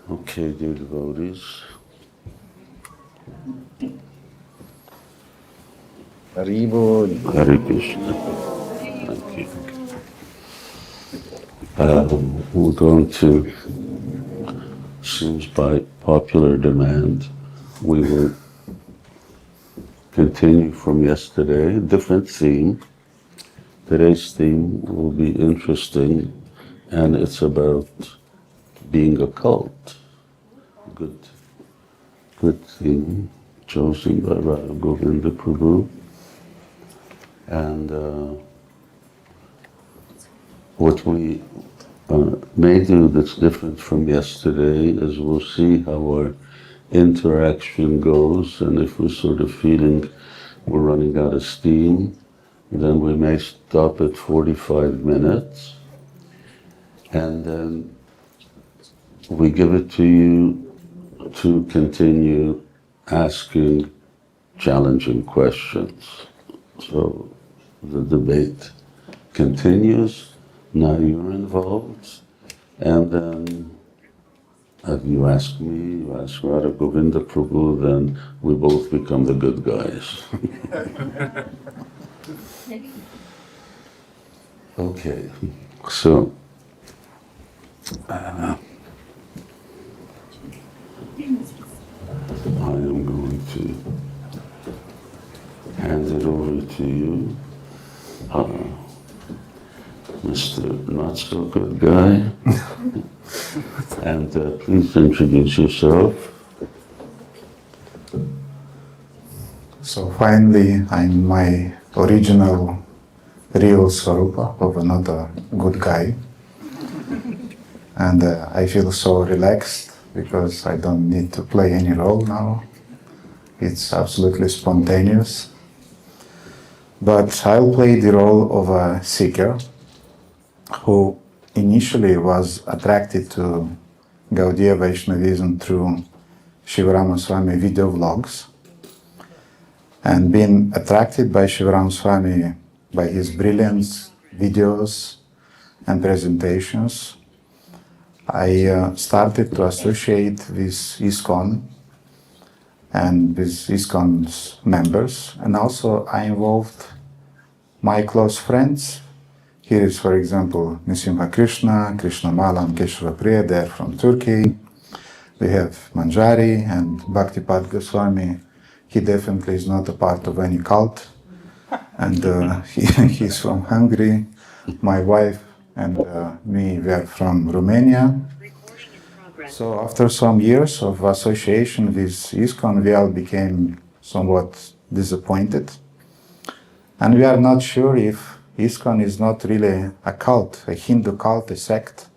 Okay, dear devotees. Hare Krishna. Thank you. We're going to, seems by popular demand, we will continue from yesterday, a different theme. Today's theme will be interesting, and it's about being a cult. Good theme chosen by Radha Govinda Prabhu. And what we may do that's different from yesterday is we'll see how our interaction goes, and if we're sort of feeling we're running out of steam, then we may stop at 45 minutes, and then we give it to you to continue asking challenging questions. So the debate continues, now you're involved, and then if you ask me, you ask Radha Govinda Prabhu, then we both become the good guys. Okay, so I am going to hand it over to you, Mr. Not So Good Guy, and please introduce yourself. So finally, I'm my original, real Swarupa of another good guy. And I feel so relaxed because I don't need to play any role now. It's absolutely spontaneous. But I'll play the role of a seeker who initially was attracted to Gaudiya Vaishnavism through Śivarāma Swami video vlogs, and being attracted by Śivarāma Swami by his brilliant videos and presentations, I started to associate with ISKCON and with ISKCON's members, and also I involved my close friends. Here is, for example, Nisimha Krishna, Krishna Mala and Keshava Priya, they're from Turkey. We have Manjari and Bhaktipad Goswami. He definitely is not a part of any cult, and he's from Hungary. My wife and me, we are from Romania. So after some years of association with ISKCON, we all became somewhat disappointed. And we are not sure if ISKCON is not really a cult, a Hindu cult, a sect.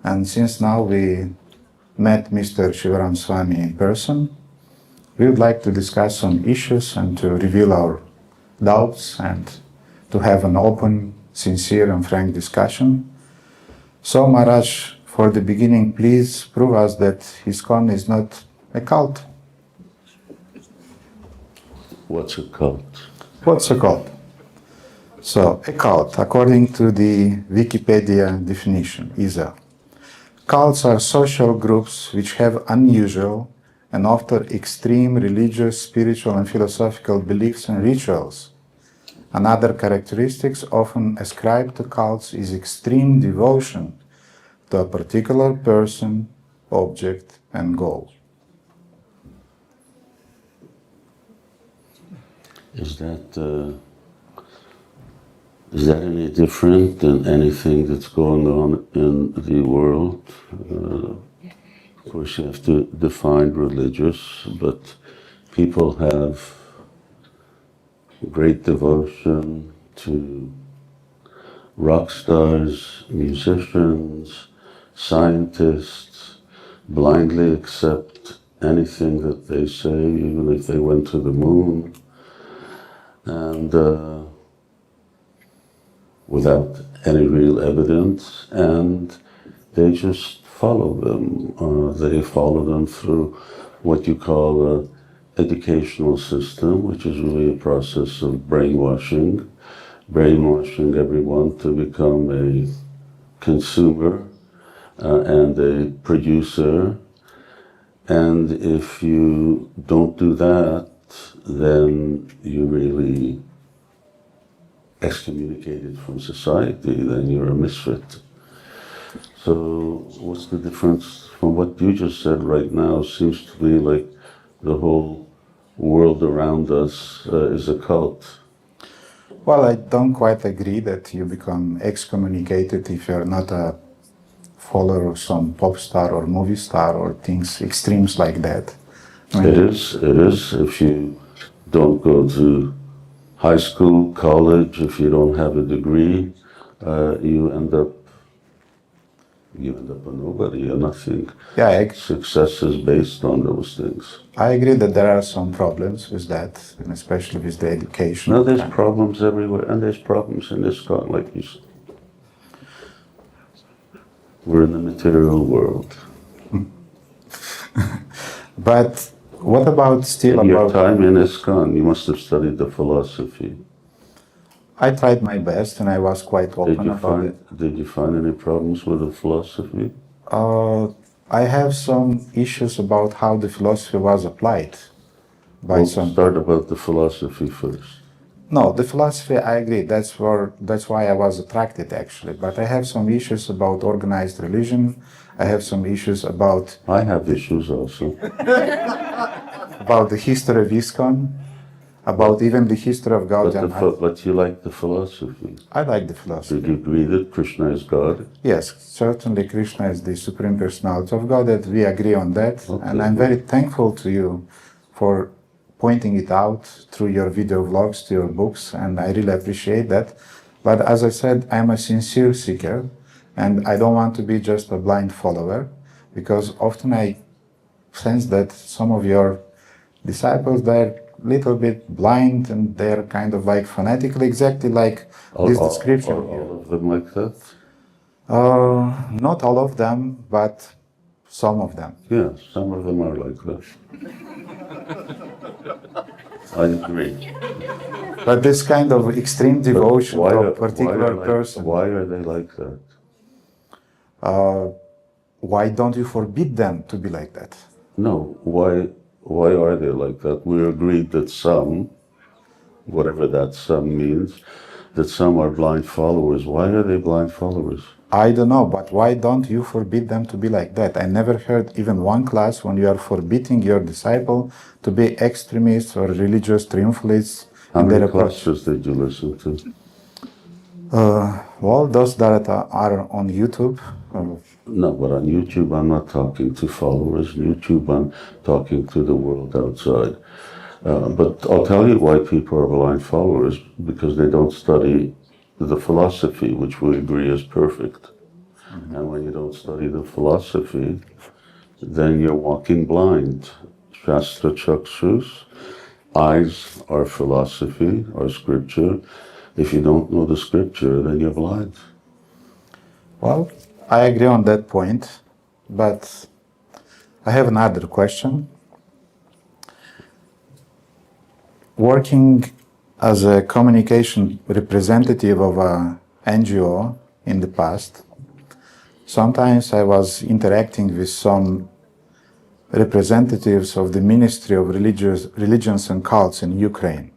And since now we met Mr. Śivarāma Swami in person, we would like to discuss some issues and to reveal our doubts and to have an open, sincere and frank discussion. So Maharaj, for the beginning, please prove us that ISKCON is not a cult. What's a cult? What's a cult? So, a cult, according to the Wikipedia definition, is cults are social groups which have unusual and often extreme religious, spiritual and philosophical beliefs and rituals. Another characteristics often ascribed to cults is extreme devotion to a particular person, object and goal. Is that any different than anything that's going on in the world? Of course, you have to define religious, but people have great devotion to rock stars, musicians, scientists, blindly accept anything that they say, even if they went to the moon, and without any real evidence, and they just follow them. They follow them through what you call an educational system, which is really a process of brainwashing everyone to become a consumer and a producer. And if you don't do that, then you really excommunicated from society, then you're a misfit. So what's the difference from what you just said right now? Seems to be like the whole world around us is a cult. Well, I don't quite agree that you become excommunicated if you're not a follower of some pop star or movie star or things, extremes like that. I mean, It is. If you don't go to high school, college, if you don't have a degree, you end up a nobody, you're nothing. yeah, Success is based on those things. I agree that there are some problems with that, and especially with the education. No, there's problems everywhere, and there's problems in ISKCON, like you said. We're in the material world. But what about still In your about... time in ISKCON, you must have studied the philosophy. I tried my best and I was quite open about it. Did you find any problems with the philosophy? I have some issues about how the philosophy was applied by Well, some... start about the philosophy first. No, the philosophy, I agree. That's why I was attracted, actually. But I have some issues about organized religion. I have some issues about... I have issues also. about the history of ISKCON, about even the history of Gaudiya. But you like the philosophy. I like the philosophy. Did you agree that Krishna is God? Yes, certainly Krishna is the Supreme Personality of God, that we agree on that. Okay. And I'm very thankful to you for pointing it out through your video vlogs, to your books, and I really appreciate that. But as I said, I'm a sincere seeker, and I don't want to be just a blind follower, because often I sense that some of your disciples, they're a little bit blind and they're kind of like fanatical, exactly like this description here. All of them like that? Not all of them, but some of them. Yeah, some of them are like that. I agree. But this kind of extreme devotion to a particular person. Why are they like that? Why don't you forbid them to be like that? No, why are they like that? We agreed that some, whatever that some means, that some are blind followers. Why are they blind followers? I don't know, but why don't you forbid them to be like that? I never heard even one class when you are forbidding your disciple to be extremists or religious triumphalists. How many classes did you listen to? Well, those that are on YouTube. No, but on YouTube I'm not talking to followers. YouTube I'm talking to the world outside. But I'll tell you why people are blind followers, because they don't study the philosophy, which we agree is perfect. And when you don't study the philosophy, then you're walking blind. Shastra Chakshus, eyes are philosophy, are scripture. If you don't know the scripture, then you're blind. Well, I agree on that point, but I have another question. Working as a communication representative of an NGO in the past, sometimes I was interacting with some representatives of the Ministry of Religions and Cults in Ukraine.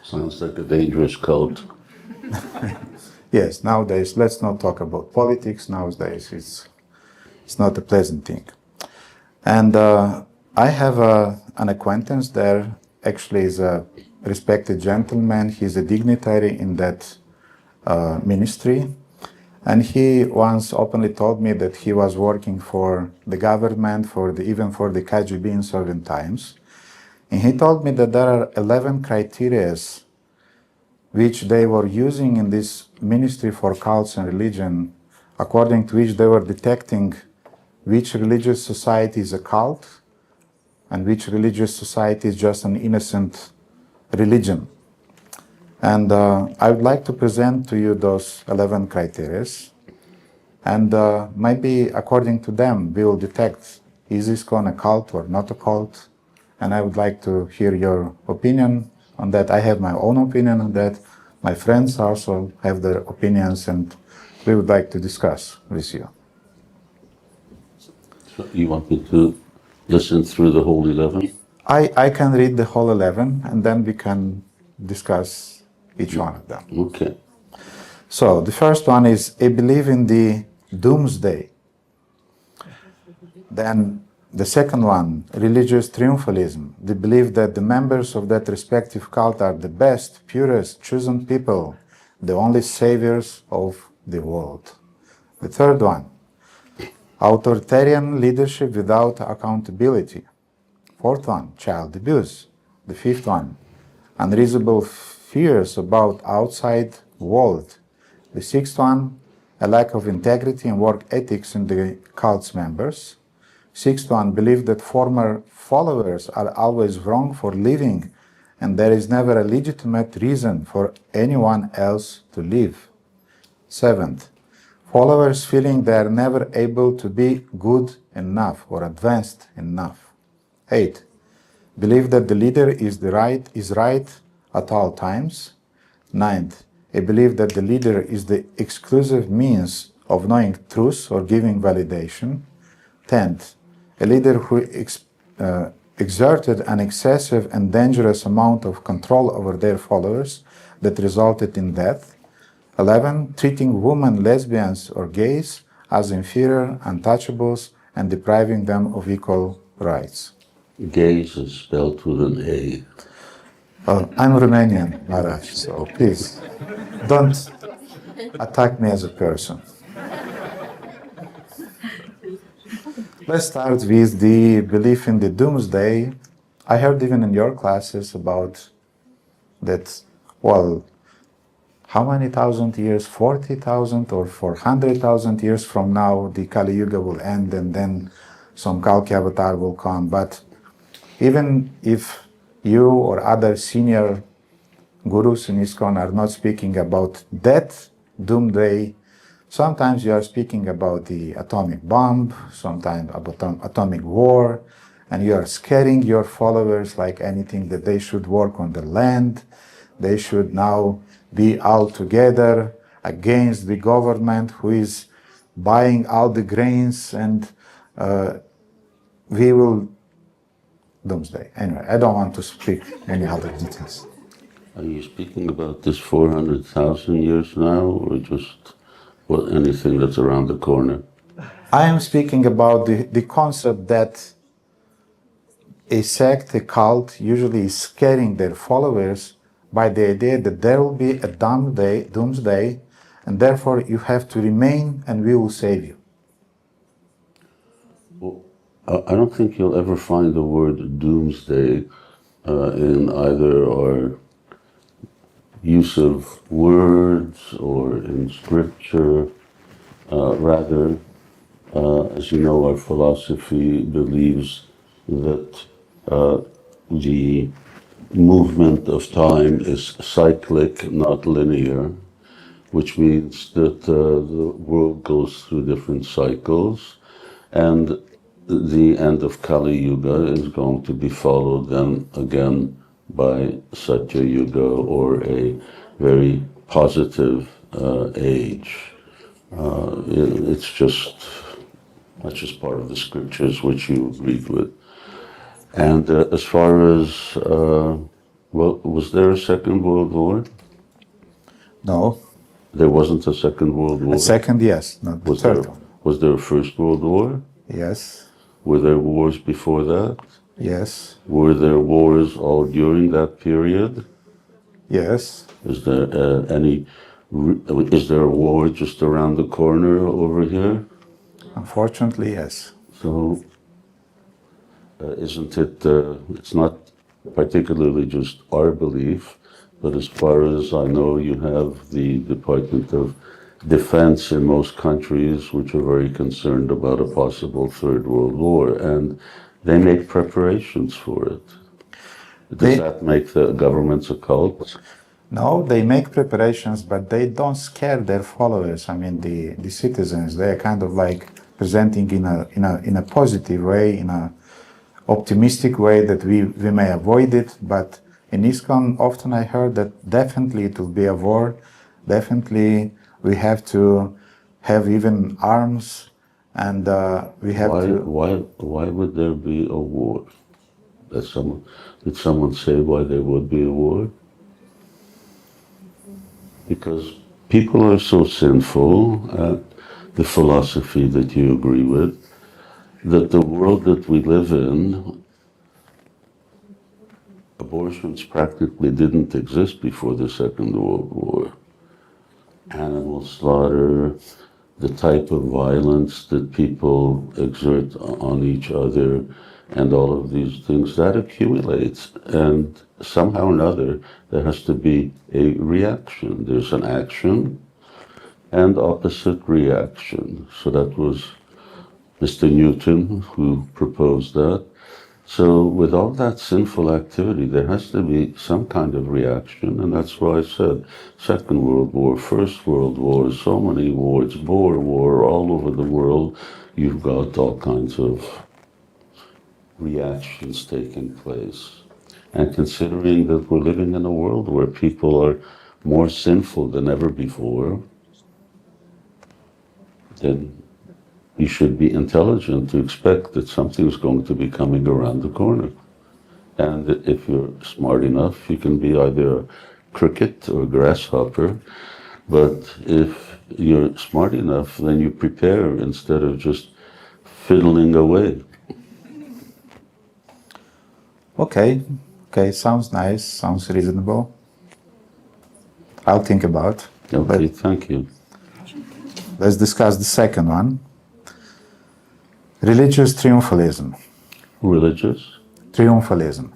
Sounds like a dangerous cult. Yes, nowadays, let's not talk about politics. Nowadays, it's not a pleasant thing. And I have an acquaintance there, actually is a respected gentleman. He's a dignitary in that ministry. And he once openly told me that he was working for the government, even for the KGB in Soviet times. And he told me that there are 11 criteria which they were using in this Ministry for Cults and Religion, according to which they were detecting which religious society is a cult and which religious society is just an innocent religion. And I would like to present to you those 11 criteria. And maybe according to them, we will detect, is ISKCON a cult or not a cult? And I would like to hear your opinion on that. I have my own opinion on that. My friends also have their opinions, and we would like to discuss with you. So you want me to listen through the whole 11? I can read the whole 11 and then we can discuss each one of them. Okay. So the first one is, I believe in the doomsday. Then the second one, religious triumphalism, the belief that the members of that respective cult are the best, purest, chosen people, the only saviors of the world. The third one, authoritarian leadership without accountability. Fourth one, child abuse. The fifth one, unreasonable fears about outside world. The sixth one, a lack of integrity and work ethics in the cult's members. Sixth one, belief that former followers are always wrong for living and there is never a legitimate reason for anyone else to live. Seventh, followers feeling they are never able to be good enough or advanced enough. Eight, believe that the leader is right at all times. Ninth, a belief that the leader is the exclusive means of knowing truth or giving validation. Tenth, a leader who exerted an excessive and dangerous amount of control over their followers that resulted in death. 11, treating women, lesbians, or gays as inferior, untouchables, and depriving them of equal rights. Gays is spelled with an A. I'm Romanian, Maharaj, so please don't attack me as a person. Let's start with the belief in the doomsday. I heard even in your classes about that, well, how many thousand years, 40,000 or 400,000 years from now, the Kali Yuga will end and then some Kalki avatar will come. But even if you or other senior gurus in ISKCON are not speaking about that doomsday, sometimes you are speaking about the atomic bomb, sometimes about atomic war, and you are scaring your followers like anything that they should work on the land, they should now be all together against the government who is buying all the grains, and we will doomsday. Anyway, I don't want to speak any other details. Are you speaking about this 400,000 years now, or just anything that's around the corner? I am speaking about the concept that a sect, a cult, usually is scaring their followers by the idea that there will be a doomsday, and therefore you have to remain and we will save you. Well, I don't think you'll ever find the word doomsday in either our use of words or in scripture. Rather, as you know, our philosophy believes that the movement of time is cyclic, not linear, which means that the world goes through different cycles, and the end of Kali Yuga is going to be followed then again by Satya Yuga, or a very positive age. That's just part of the scriptures which you agreed with. And as far as, was there a Second World War? No. There wasn't a Second World War? A second, yes, not the third one. Was there a First World War? Yes. Were there wars before that? Yes. Were there wars all during that period? Yes. Is there is there a war just around the corner over here? Unfortunately, yes. So, isn't it, it's not particularly just our belief, but as far as I know, you have the Department of Defense in most countries which are very concerned about a possible Third World War, and they make preparations for it. Does that make the governments a cult? No, they make preparations, but they don't scare their followers. I mean, the citizens. They are kind of like presenting in a positive way, in a optimistic way that we may avoid it. But in ISKCON, often I heard that definitely it will be a war. Definitely we have to have even arms, and we have to. Why would there be a war? Did someone say why there would be a war? Because people are so sinful, the philosophy that you agree with, that the world that we live in, abortions practically didn't exist before the Second World War. Animal slaughter, the type of violence that people exert on each other, and all of these things, that accumulates. And somehow or another, there has to be a reaction. There's an action and opposite reaction. So that was Mr. Newton who proposed that. So with all that sinful activity, there has to be some kind of reaction, and that's why I said Second World War, First World War, so many wars, Boer War, all over the world, you've got all kinds of reactions taking place. And considering that we're living in a world where people are more sinful than ever before, then you should be intelligent to expect that something's going to be coming around the corner. And if you're smart enough, you can be either a cricket or a grasshopper. But if you're smart enough, then you prepare instead of just fiddling away. Okay, sounds nice, sounds reasonable. I'll think about. Okay, thank you. Let's discuss the second one. Religious triumphalism. Religious? Triumphalism.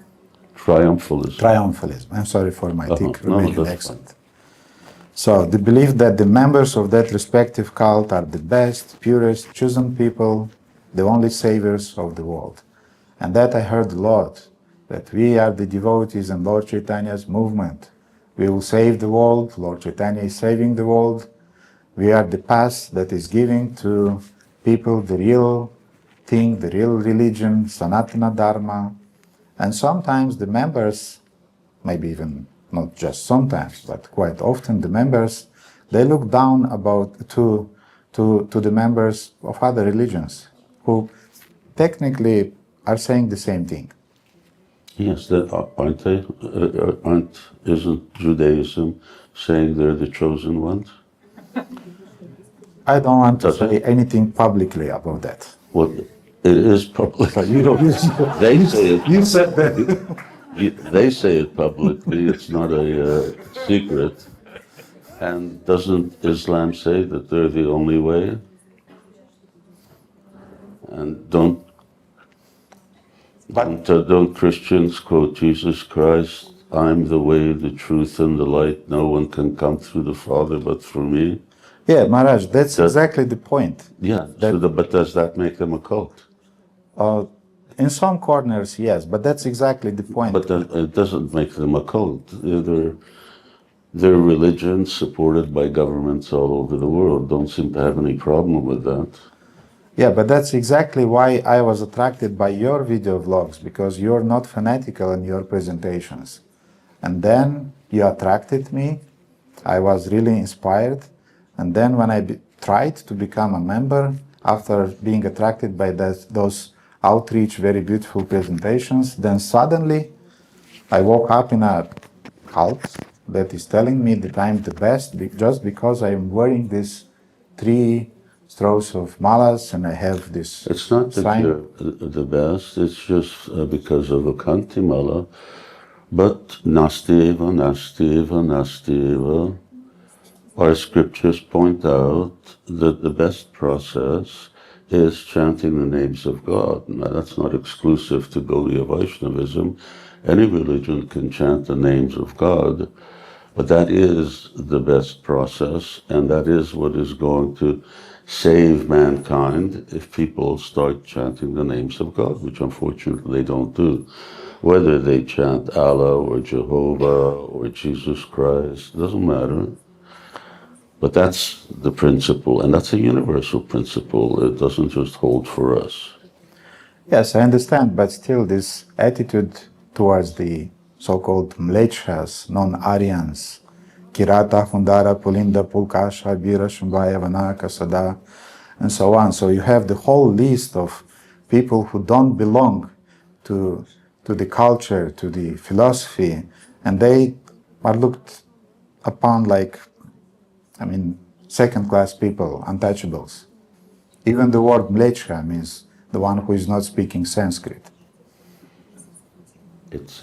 Triumphalism. Triumphalism. I'm sorry for my thick Romanian that's accent. fine. So, the belief that the members of that respective cult are the best, purest, chosen people, the only saviors of the world. And that I heard a lot, that we are the devotees in Lord Chaitanya's movement. We will save the world, Lord Chaitanya is saving the world. We are the path that is giving to people the real thing, the real religion, Sanatana Dharma. And sometimes the members, maybe even not just sometimes, but quite often the members, they look down to the members of other religions who technically are saying the same thing. Yes, aren't they? Isn't Judaism saying they're the chosen ones? I don't want to say anything publicly about that. Well, it is public. They say it. You said that. They say it publicly. It's not a secret. And doesn't Islam say that they're the only way? And don't Christians quote Jesus Christ, I'm the way, the truth, and the light. No one can come through the Father but through me. Yeah, Maharaj, that's exactly the point. Yeah, but does that make them a cult? In some corners, yes, but that's exactly the point. But it doesn't make them a cult. Their religions, supported by governments all over the world, don't seem to have any problem with that. Yeah, but that's exactly why I was attracted by your video vlogs, because you're not fanatical in your presentations. And then you attracted me. I was really inspired. And then when I tried to become a member, after being attracted by those outreach, very beautiful presentations, then suddenly I woke up in a cult that is telling me that I'm the best just because I'm wearing these 3 straws of malas and I have this It's not that sign. you're the best, it's just because of a kanti mala. But nastieva, nastieva, nastieva. Our scriptures point out that the best process is chanting the names of God. Now, that's not exclusive to Gaudiya Vaishnavism. Any religion can chant the names of God, but that is the best process, and that is what is going to save mankind if people start chanting the names of God, which unfortunately they don't do. Whether they chant Allah or Jehovah or Jesus Christ, doesn't matter. But that's the principle, and that's a universal principle. It doesn't just hold for us. Yes, I understand, but still this attitude towards the so-called Mlechas, non-Aryans, Kirata, Hundara, Pulinda, Pulkasha, Bira, Shumbaya, Vanaka, Sada, and so on. So you have the whole list of people who don't belong to the culture, to the philosophy, and they are looked upon like, second-class people, untouchables. Even the word mlechka means the one who is not speaking Sanskrit. It's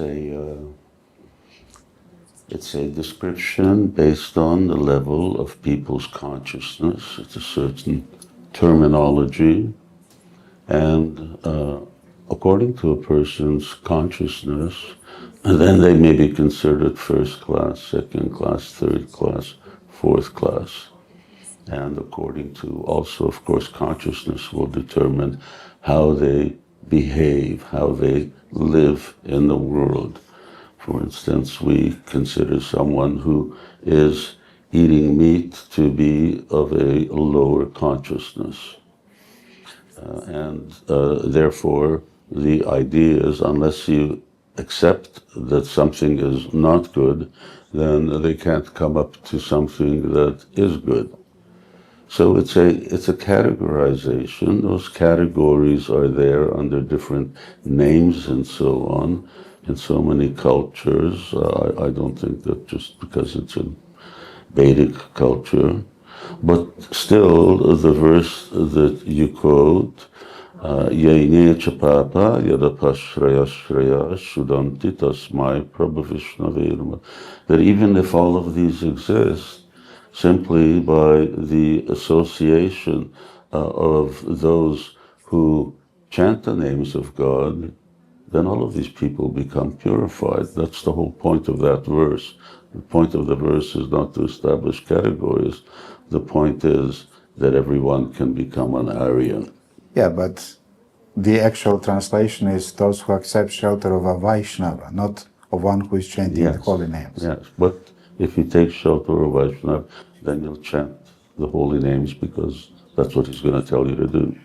a description based on the level of people's consciousness. It's a certain terminology, and according to a person's consciousness, and then they may be considered first class, second class, third class, fourth class. And according to also, of course, consciousness will determine how they behave, how they live in the world. For instance, we consider someone who is eating meat to be of a lower consciousness. Therefore, the idea is unless you accept that something is not good, then they can't come up to something that is good. So it's a categorization. Those categories are there under different names and so on in so many cultures. I don't think that just because it's a Vedic culture, but still the verse that you quote, Yaine Chapapa Yadapashraya Shraya Shudanti Tasmai Prabhavishnavir, that even if all of these exist, simply by the association of those who chant the names of God, then all of these people become purified. That's the whole point of that verse. The point of the verse is not to establish categories. The point is that everyone can become an Aryan. Yeah, but the actual translation is those who accept shelter of a Vaishnava, not of one who is chanting the holy names. Yes, but if you take shelter of Vaishnava, then you'll chant the holy names because that's what he's going to tell you to do.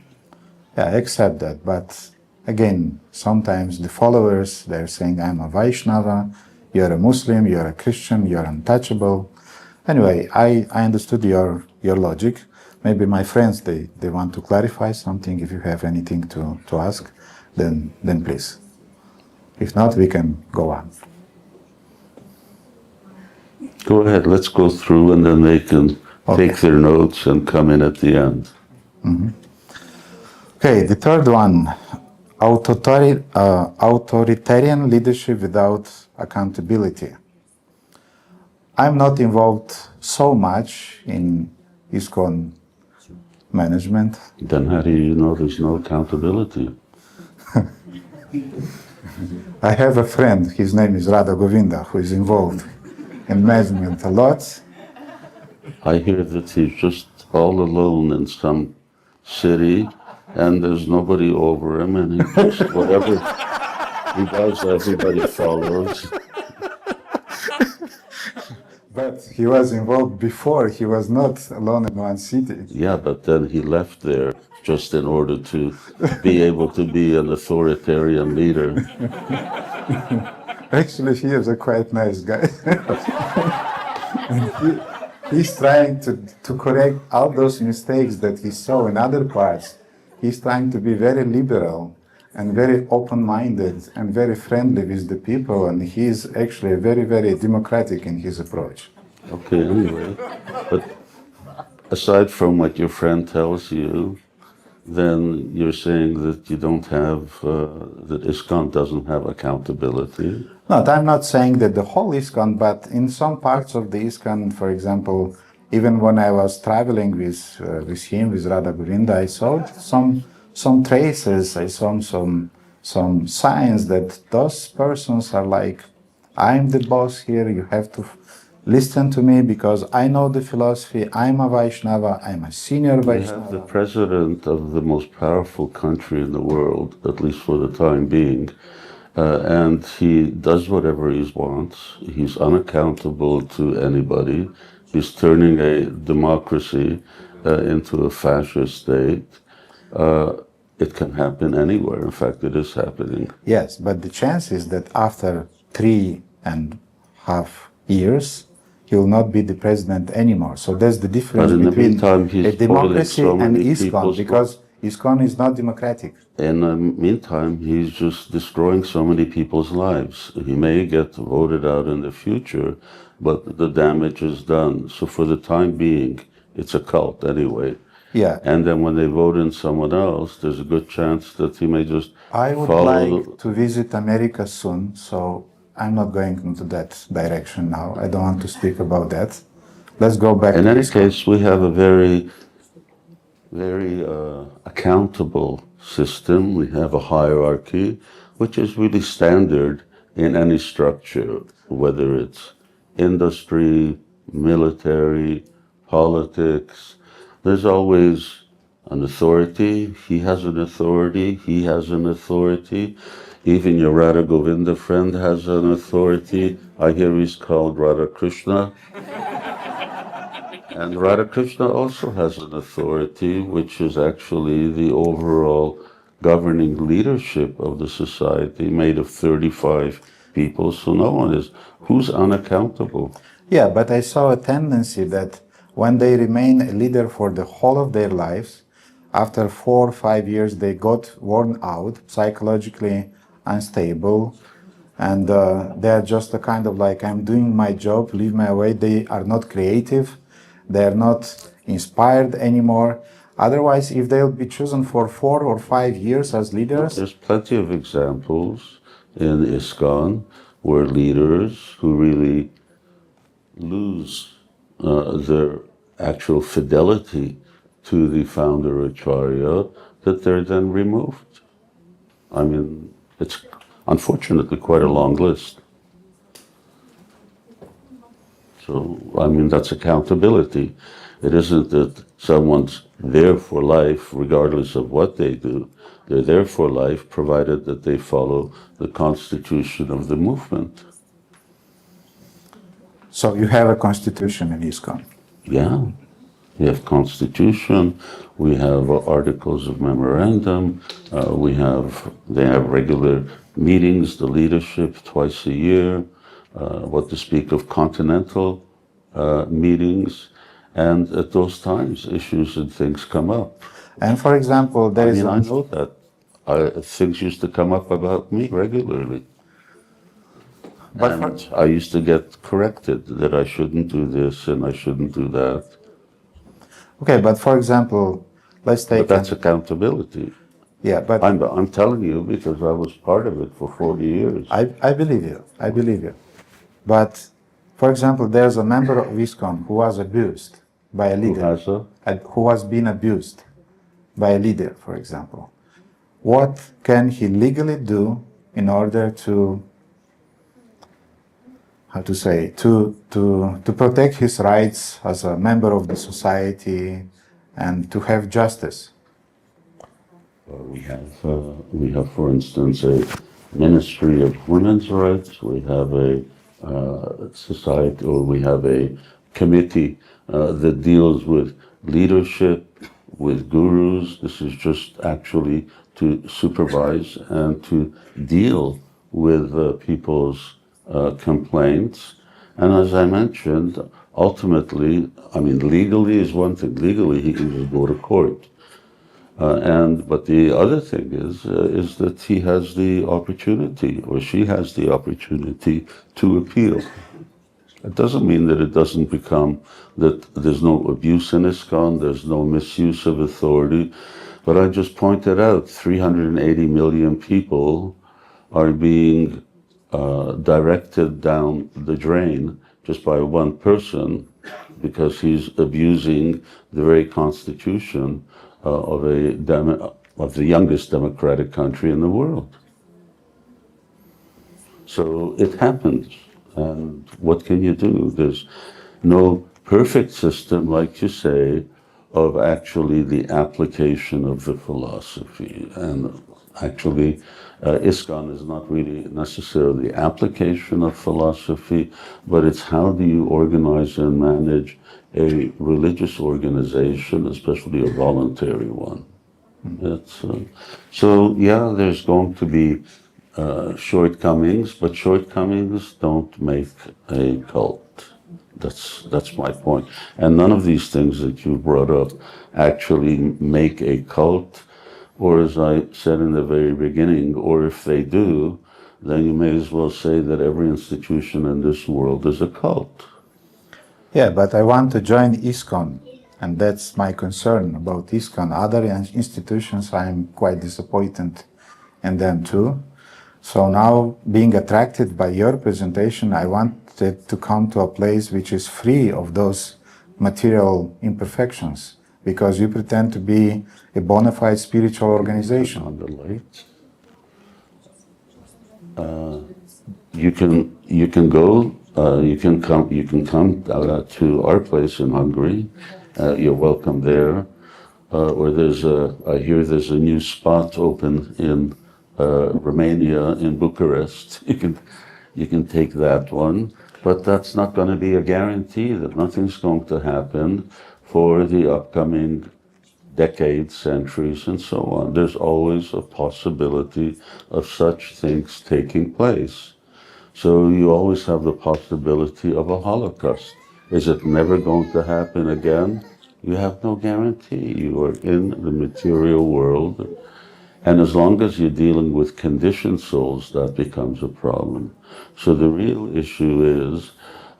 Yeah, I accept that, but again, sometimes the followers, they're saying, I'm a Vaishnava, you're a Muslim, you're a Christian, you're untouchable. Anyway, I understood your logic. Maybe my friends, they want to clarify something. If you have anything to ask, then please. If not, we can go on. Go ahead, let's go through and then they can take their notes and come in at the end. Mm-hmm. Okay, the third one, authoritarian leadership without accountability. I'm not involved so much in ISKCON management. Then how do you know there's no accountability? I have a friend, his name is Radha Govinda, who is involved in management a lot. I hear that he's just all alone in some city and there's nobody over him and he just, whatever he does, everybody follows. But he was involved before, he was not alone in one city. Yeah, but then he left there just in order to be able to be an authoritarian leader. Actually, he is a quite nice guy. He's trying to correct all those mistakes that he saw in other parts. He's trying to be very liberal and very open-minded and very friendly with the people, and he's actually very, very democratic in his approach. Okay, anyway, but aside from what your friend tells you, then you're saying that you don't have, that ISKCON doesn't have accountability? No, I'm not saying that the whole ISKCON, but in some parts of the ISKCON, for example, even when I was traveling with him, with Radha Govinda, I saw some traces, I saw some signs that those persons are like, I'm the boss here, you have to listen to me because I know the philosophy, I'm a Vaishnava, I'm a senior Vaishnava. You have the president of the most powerful country in the world, at least for the time being, and he does whatever he wants. He's unaccountable to anybody. He's turning a democracy into a fascist state. It can happen anywhere. In fact, it is happening. Yes, but the chance is that after 3.5 years, he will not be the president anymore. So there's the difference But in the between meantime, he's a democracy spoiling so and many ISKCON, people's because ISKCON is not democratic. In the meantime, he's just destroying so many people's lives. He may get voted out in the future, but the damage is done. So for the time being, it's a cult anyway. Yeah. And then when they vote in someone else, there's a good chance that he may just I would like to visit America soon, so I'm not going into that direction now. I don't want to speak about that. Let's go back to In any ISKCON. case, we have a very accountable system. We have a hierarchy, which is really standard in any structure, whether it's industry, military, politics. There's always an authority. He has an authority. He has an authority. Even your Radha Govinda friend has an authority. I hear he's called Radha Krishna. And Radha Krishna also has an authority, which is actually the overall governing leadership of the society, made of 35 people. So no one is, who's unaccountable? Yeah, but I saw a tendency that when they remain a leader for the whole of their lives, after 4 or 5 years, they got worn out, psychologically unstable, and they are just a kind of like, I'm doing my job, leave my way. They are not creative. They are not inspired anymore. Otherwise, if they'll be chosen for 4 or 5 years as leaders... There's plenty of examples in ISKCON where leaders who really lose their actual fidelity to the founder Acharya, that they're then removed. I mean, it's unfortunately quite a long list. So, I mean, that's accountability. It isn't that someone's there for life regardless of what they do. They're there for life provided that they follow the constitution of the movement. So you have a constitution in ISKCON? Yeah. We have constitution, we have articles of memorandum, they have regular meetings, the leadership twice a year, what to speak of continental meetings, and at those times issues and things come up. And for example, there is... I know that. Things used to come up about me regularly. But I used to get corrected that I shouldn't do this and I shouldn't do that. Okay, but for example, let's take... But that's accountability. Yeah, but... I'm telling you because I was part of it for 40 years. I believe you. I believe you. But, for example, there's a member of ISKCON who was abused by a leader. Who has been abused by a leader, for example. What can he legally do in order to... how to say, to protect his rights as a member of the society and to have justice? We have, for instance, a Ministry of Women's Rights. We have a society, or we have a committee that deals with leadership, with gurus. This is just actually to supervise and to deal with people's complaints. And as I mentioned, ultimately, I mean, legally is one thing. Legally, he can just go to court. But the other thing is that he has the opportunity, or she has the opportunity, to appeal. It doesn't mean that it doesn't become, that there's no abuse in ISKCON, there's no misuse of authority. But I just pointed out 380 million people are being directed down the drain just by one person because he's abusing the very constitution of the youngest democratic country in the world. So it happens, and what can you do? There's no perfect system, like you say, of actually the application of the philosophy. And actually, ISKCON is not really necessarily the application of philosophy, but it's how do you organize and manage a religious organization, especially a voluntary one. So yeah, there's going to be shortcomings, but shortcomings don't make a cult. That's my point. And none of these things that you brought up actually make a cult, or as I said in the very beginning, or if they do, then you may as well say that every institution in this world is a cult. Yeah, but I want to join ISKCON, and that's my concern about ISKCON. Other institutions, I'm quite disappointed in them too. So now, being attracted by your presentation, I wanted to come to a place which is free of those material imperfections, because you pretend to be a bona fide spiritual organization. On the light. You can go. You can come to our place in Hungary. You're welcome there. Or I hear there's a new spot open in Romania, in Bucharest. You can take that one, but that's not going to be a guarantee that nothing's going to happen for the upcoming decades, centuries, and so on. There's always a possibility of such things taking place. So you always have the possibility of a Holocaust. Is it never going to happen again? You have no guarantee. You are in the material world. And as long as you're dealing with conditioned souls, that becomes a problem. So the real issue is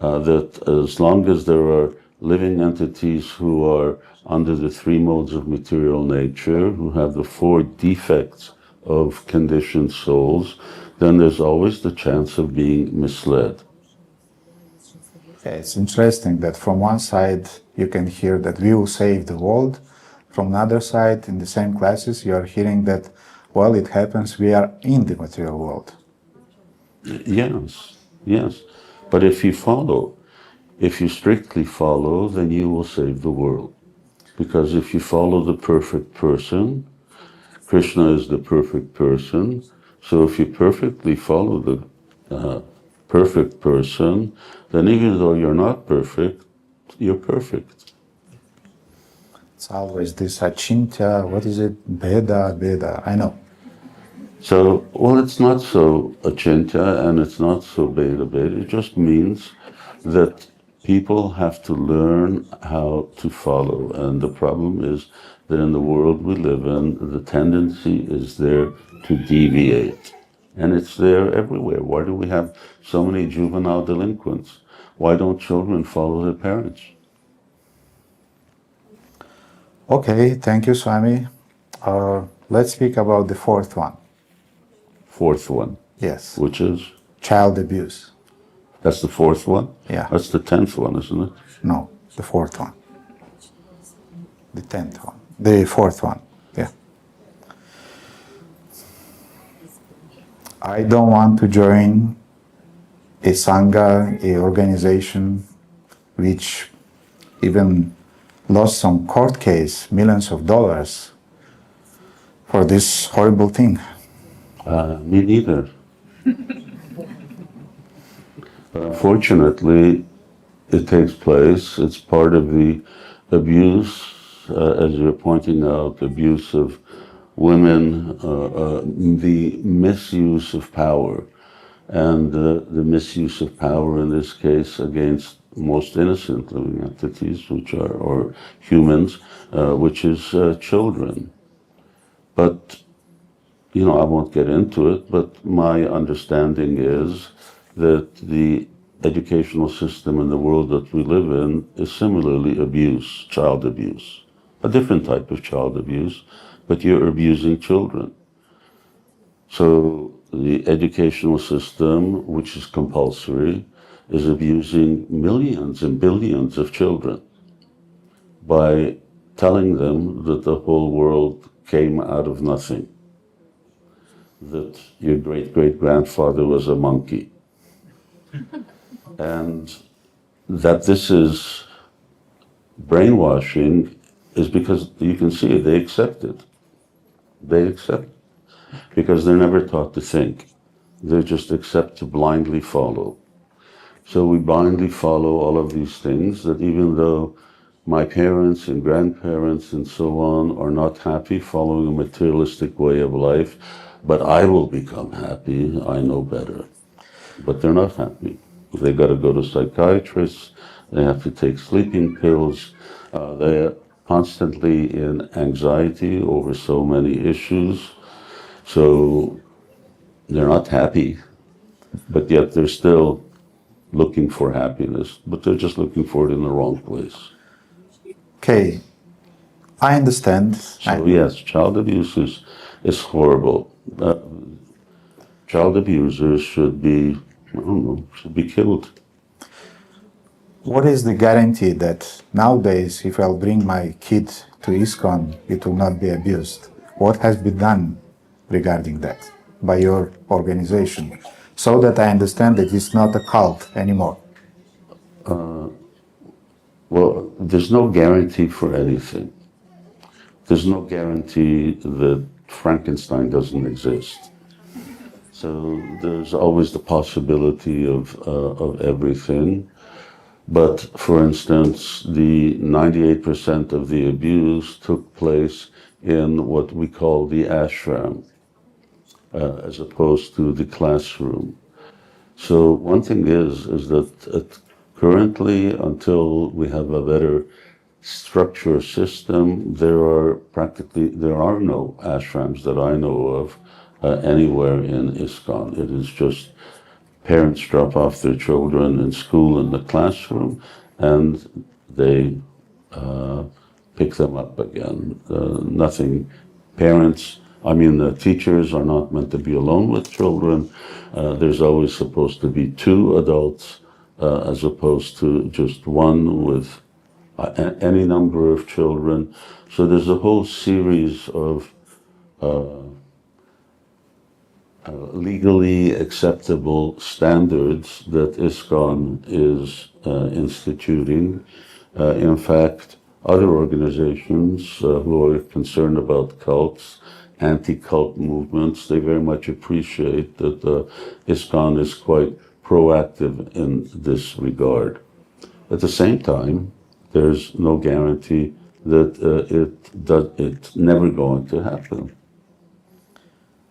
that as long as there are living entities who are under the three modes of material nature, who have the four defects of conditioned souls, then there's always the chance of being misled. Yeah, it's interesting that from one side you can hear that we will save the world. From another side, in the same classes, you are hearing that, well, it happens, we are in the material world. Yes, yes. But if you strictly follow, then you will save the world. Because if you follow the perfect person, Krishna is the perfect person. So if you perfectly follow the perfect person, then even though you're not perfect, you're perfect. It's always this achintya, what is it? Beda, I know. So, well, it's not so achintya and it's not so beta. It just means that people have to learn how to follow. And the problem is that in the world we live in, the tendency is there to deviate. And it's there everywhere. Why do we have so many juvenile delinquents? Why don't children follow their parents? Okay, thank you, Swami. Let's speak about the fourth one. Fourth one. Yes. Which is? Child abuse. That's the fourth one? Yeah. That's the 10th one, isn't it? No, the fourth one. The 10th one. The fourth one, yeah. I don't want to join a sangha, a organization which even lost some court case, millions of dollars for this horrible thing. Me neither. Fortunately, it takes place. It's part of the abuse, as you're pointing out, abuse of women, the misuse of power, and the misuse of power in this case against most innocent living entities, which are, or humans, which is children. But, you know, I won't get into it, but my understanding is that the educational system in the world that we live in is similarly abuse, child abuse. A different type of child abuse, but you're abusing children. So the educational system, which is compulsory, is abusing millions and billions of children by telling them that the whole world came out of nothing, that your great-great-grandfather was a monkey, and that this is brainwashing is because you can see it, they accept it. They accept it because they're never taught to think. They just accept to blindly follow. So we blindly follow all of these things that even though my parents and grandparents and so on are not happy following a materialistic way of life, but I will become happy, I know better. But they're not happy. they got to go to psychiatrists, they have to take sleeping pills, they're constantly in anxiety over so many issues, so they're not happy, but yet they're still looking for happiness, but they're just looking for it in the wrong place. Okay, I understand. So yes, child abuse is horrible. Child abusers should be, I don't know, should be killed. What is the guarantee that nowadays, if I'll bring my kid to ISKCON, it will not be abused? What has been done regarding that by your organization, so that I understand that it's not a cult anymore? Well, there's no guarantee for anything. There's no guarantee that Frankenstein doesn't exist. So there's always the possibility of everything. But for instance, the 98% of the abuse took place in what we call the ashram, as opposed to the classroom. So one thing is that currently, until we have a better structure system, there are no ashrams that I know of anywhere in ISKCON. It is just parents drop off their children in school in the classroom, and they pick them up again. Nothing. The teachers are not meant to be alone with children. There's always supposed to be 2 adults as opposed to just one with any number of children. So there's a whole series of legally acceptable standards that ISKCON is instituting. In fact, other organizations who are concerned about cults, anti-cult movements, they very much appreciate that ISKCON is quite proactive in this regard. At the same time, there's no guarantee that it's never going to happen.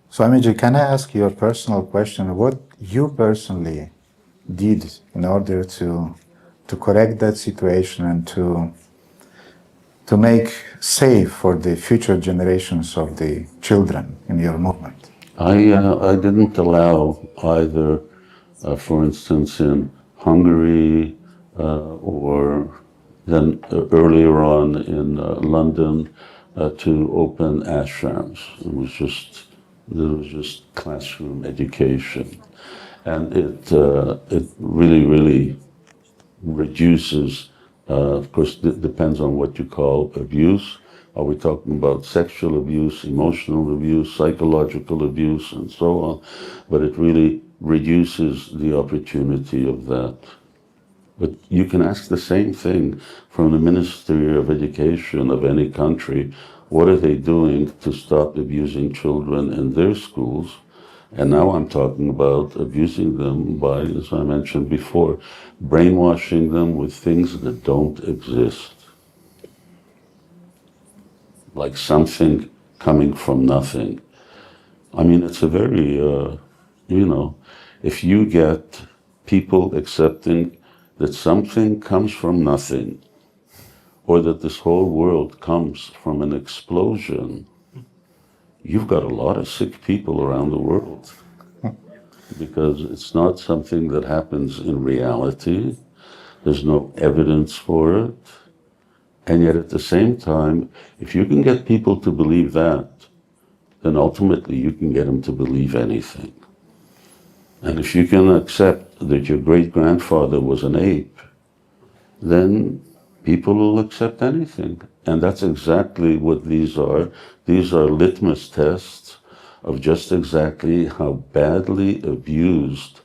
Swamiji, can I ask you a personal question? What you personally did in order to correct that situation and to make safe for the future generations of the children in your movement? I didn't allow either, for instance, in Hungary or then earlier on in London to open ashrams. There was just classroom education, and it really reduces. Of course, it depends on what you call abuse. Are we talking about sexual abuse, emotional abuse, psychological abuse, and so on? But it really reduces the opportunity of that. But you can ask the same thing from the Ministry of Education of any country. What are they doing to stop abusing children in their schools? And now I'm talking about abusing them by, as I mentioned before, brainwashing them with things that don't exist. Like something coming from nothing. It's a very, if you get people accepting that something comes from nothing, or that this whole world comes from an explosion, you've got a lot of sick people around the world. Because it's not something that happens in reality. There's no evidence for it. And yet at the same time, if you can get people to believe that, then ultimately you can get them to believe anything. And if you can accept that your great-grandfather was an ape, then people will accept anything. And that's exactly what these are. These are litmus tests of just exactly how badly abused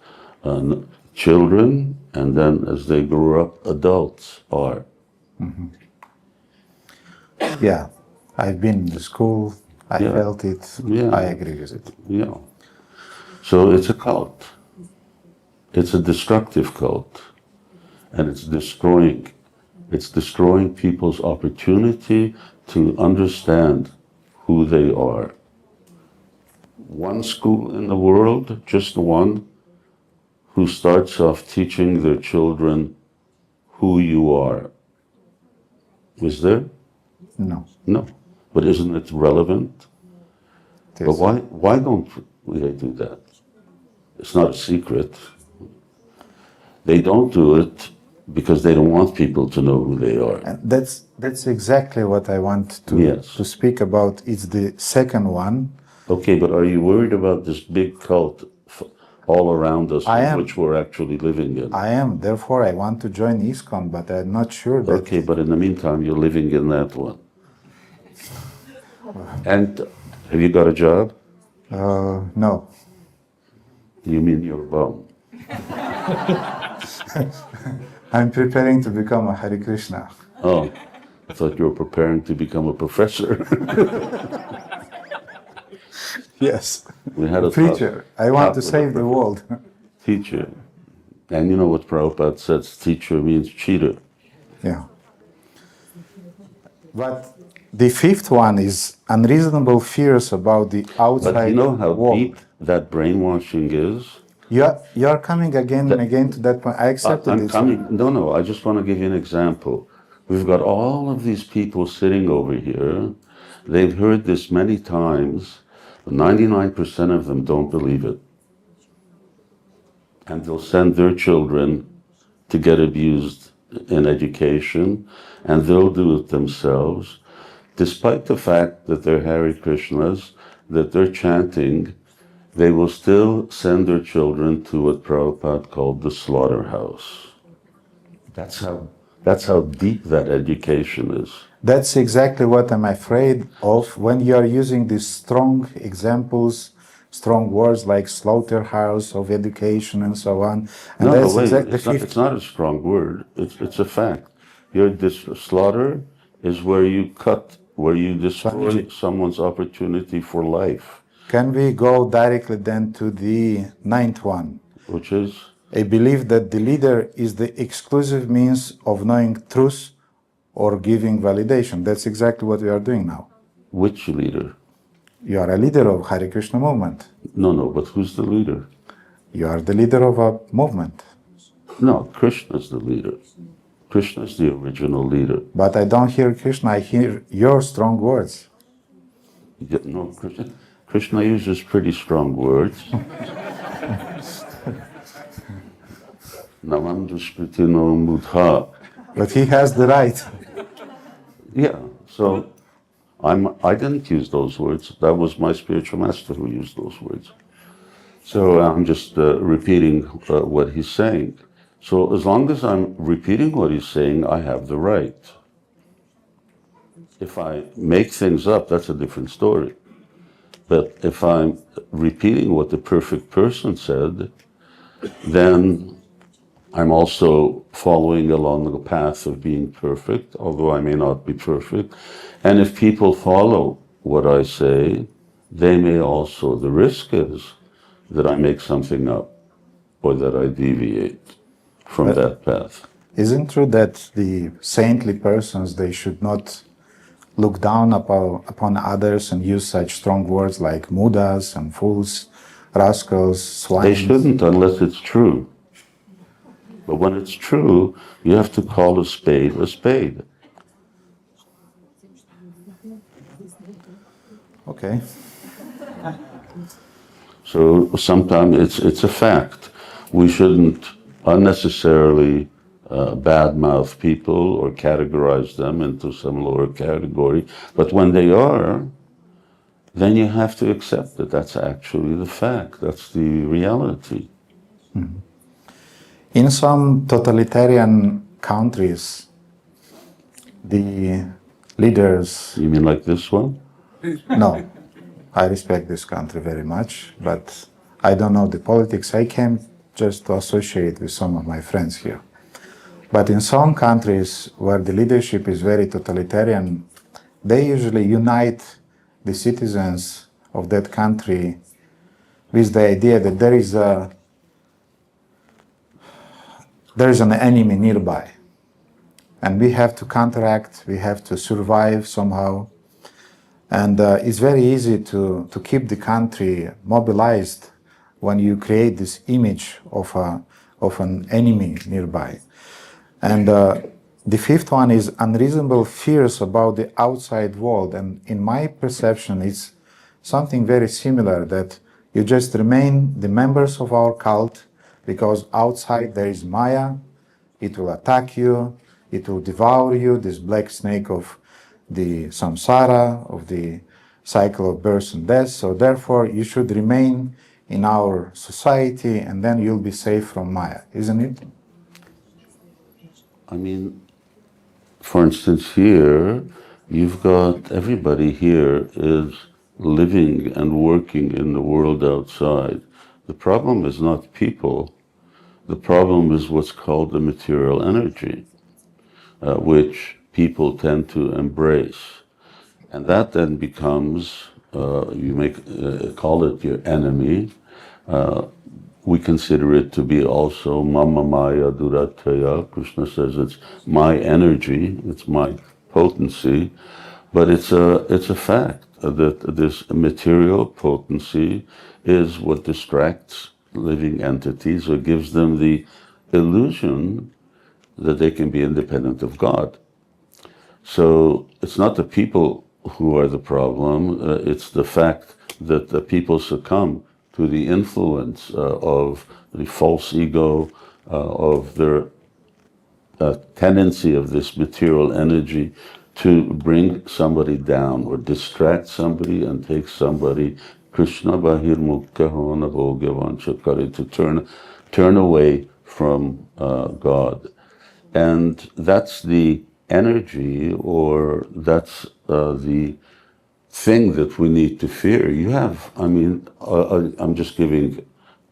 children, and then as they grow up, adults are. Mm-hmm. Yeah, I've been to school, I felt it, I agree with it. Yeah. So it's a cult. It's a destructive cult. And it's destroying people's opportunity to understand who they are. One school in the world, just one, who starts off teaching their children who you are. Is there? No. No. But isn't it relevant? It But is. why don't we do that? It's not a secret. They don't do it because they don't want people to know who they are. And that's exactly what I want to Yes. to speak about. It's the second one. Okay, but are you worried about this big cult all around us, I am. which we're actually living in? I am. Therefore, I want to join ISKCON, but I'm not sure that. Okay, but in the meantime, you're living in that one. And have you got a job? No. You mean you're bum? I'm preparing to become a Hare Krishna. Oh, I thought you were preparing to become a professor. Yes. We had a Preacher. I want to save the world. teacher. And you know what Prabhupada says, teacher means cheater. Yeah. But the fifth one is unreasonable fears about the outside But you know how world. deep that brainwashing is? You are coming again and again to that point. I accepted I'm it. coming. No, I just want to give you an example. We've got all of these people sitting over here. They've heard this many times. 99% of them don't believe it. And they'll send their children to get abused in education, and they'll do it themselves, despite the fact that they're Hare Krishnas, that they're chanting. They will still send their children to what Prabhupada called the slaughterhouse. That's how deep that education is. That's exactly what I'm afraid of when you are using these strong examples, strong words like slaughterhouse of education and so on. And No, that's wait, exactly it's not a strong word. It's a fact. This slaughter is where you cut, where you destroy someone's opportunity for life. Can we go directly then to the ninth one? Which is? I believe that the leader is the exclusive means of knowing truth or giving validation. That's exactly what we are doing now. Which leader? You are a leader of Hare Krishna movement. No, but who's the leader? You are the leader of a movement. No, Krishna's the leader. Krishna's the original leader. But I don't hear Krishna, I hear your strong words. No, Krishna uses pretty strong words. Namandusmitino mudha. But he has the right. Yeah, so I didn't use those words. That was my spiritual master who used those words. So I'm just repeating what he's saying. So as long as I'm repeating what he's saying, I have the right. If I make things up, that's a different story. But if I'm repeating what the perfect person said, then I'm also following along the path of being perfect, although I may not be perfect. And if people follow what I say, they may also, the risk is that I make something up or that I deviate from that path. Isn't true that the saintly persons, they should not look down upon others and use such strong words like mudas and fools, rascals, swine? They shouldn't unless it's true. But when it's true, you have to call a spade a spade. Okay. So sometimes it's a fact. We shouldn't unnecessarily badmouth people or categorize them into some lower category. But when they are, then you have to accept that that's actually the fact. That's the reality. Mm-hmm. In some totalitarian countries, the leaders... You mean like this one? No, I respect this country very much, but I don't know the politics. I came just to associate with some of my friends here. But in some countries where the leadership is very totalitarian, they usually unite the citizens of that country with the idea that there is an enemy nearby. And we have to counteract, we have to survive somehow. And it's very easy to keep the country mobilized when you create this image of an enemy nearby. And the fifth one is unreasonable fears about the outside world. And in my perception, it's something very similar, that you just remain the members of our cult because outside there is Maya, it will attack you, it will devour you, this black snake of the samsara, of the cycle of birth and death. So therefore you should remain in our society and then you'll be safe from Maya, isn't it? I mean, for instance, here, you've got everybody here is living and working in the world outside. The problem is not people. The problem is what's called the material energy, which people tend to embrace. And that then becomes, call it your enemy. We consider it to be also Mama Maya Durataya. Krishna says it's my energy, it's my potency, but it's a fact that this material potency is what distracts living entities or gives them the illusion that they can be independent of God. So it's not the people who are the problem, it's the fact that the people succumb to the influence of the false ego, of their tendency of this material energy to bring somebody down or distract somebody and take somebody, Krishna Bahir Mukta Hona Bhogavanchakari, to turn away from God. And that's the energy, or that's the thing that we need to fear. You have, I'm just giving,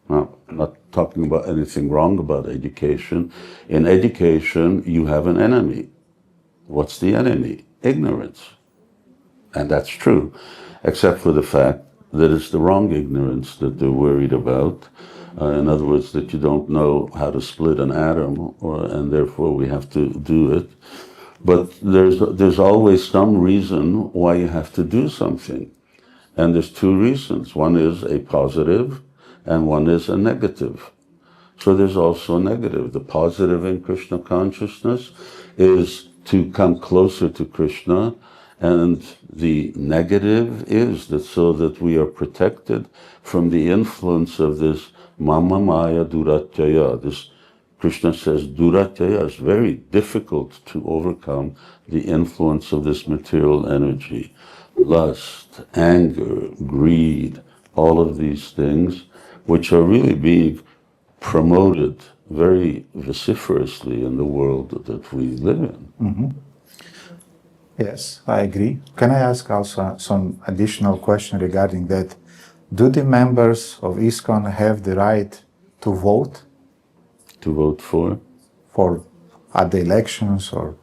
not talking about anything wrong about education. In education, you have an enemy. What's the enemy? Ignorance. And that's true, except for the fact that it's the wrong ignorance that they're worried about. In other words, that you don't know how to split an atom, and therefore we have to do it. But there's always some reason why you have to do something. And there's two reasons. One is a positive and one is a negative. So there's also a negative. The positive in Krishna consciousness is to come closer to Krishna, and the negative is that so that we are protected from the influence of this Mama Maya Durataya. This Krishna says Durataya is very difficult to overcome the influence of this material energy. Lust, anger, greed, all of these things, which are really being promoted very vociferously in the world that we live in. Mm-hmm. Yes, I agree. Can I ask also some additional question regarding that? Do the members of ISKCON have the right to vote? To vote for? At the elections, or?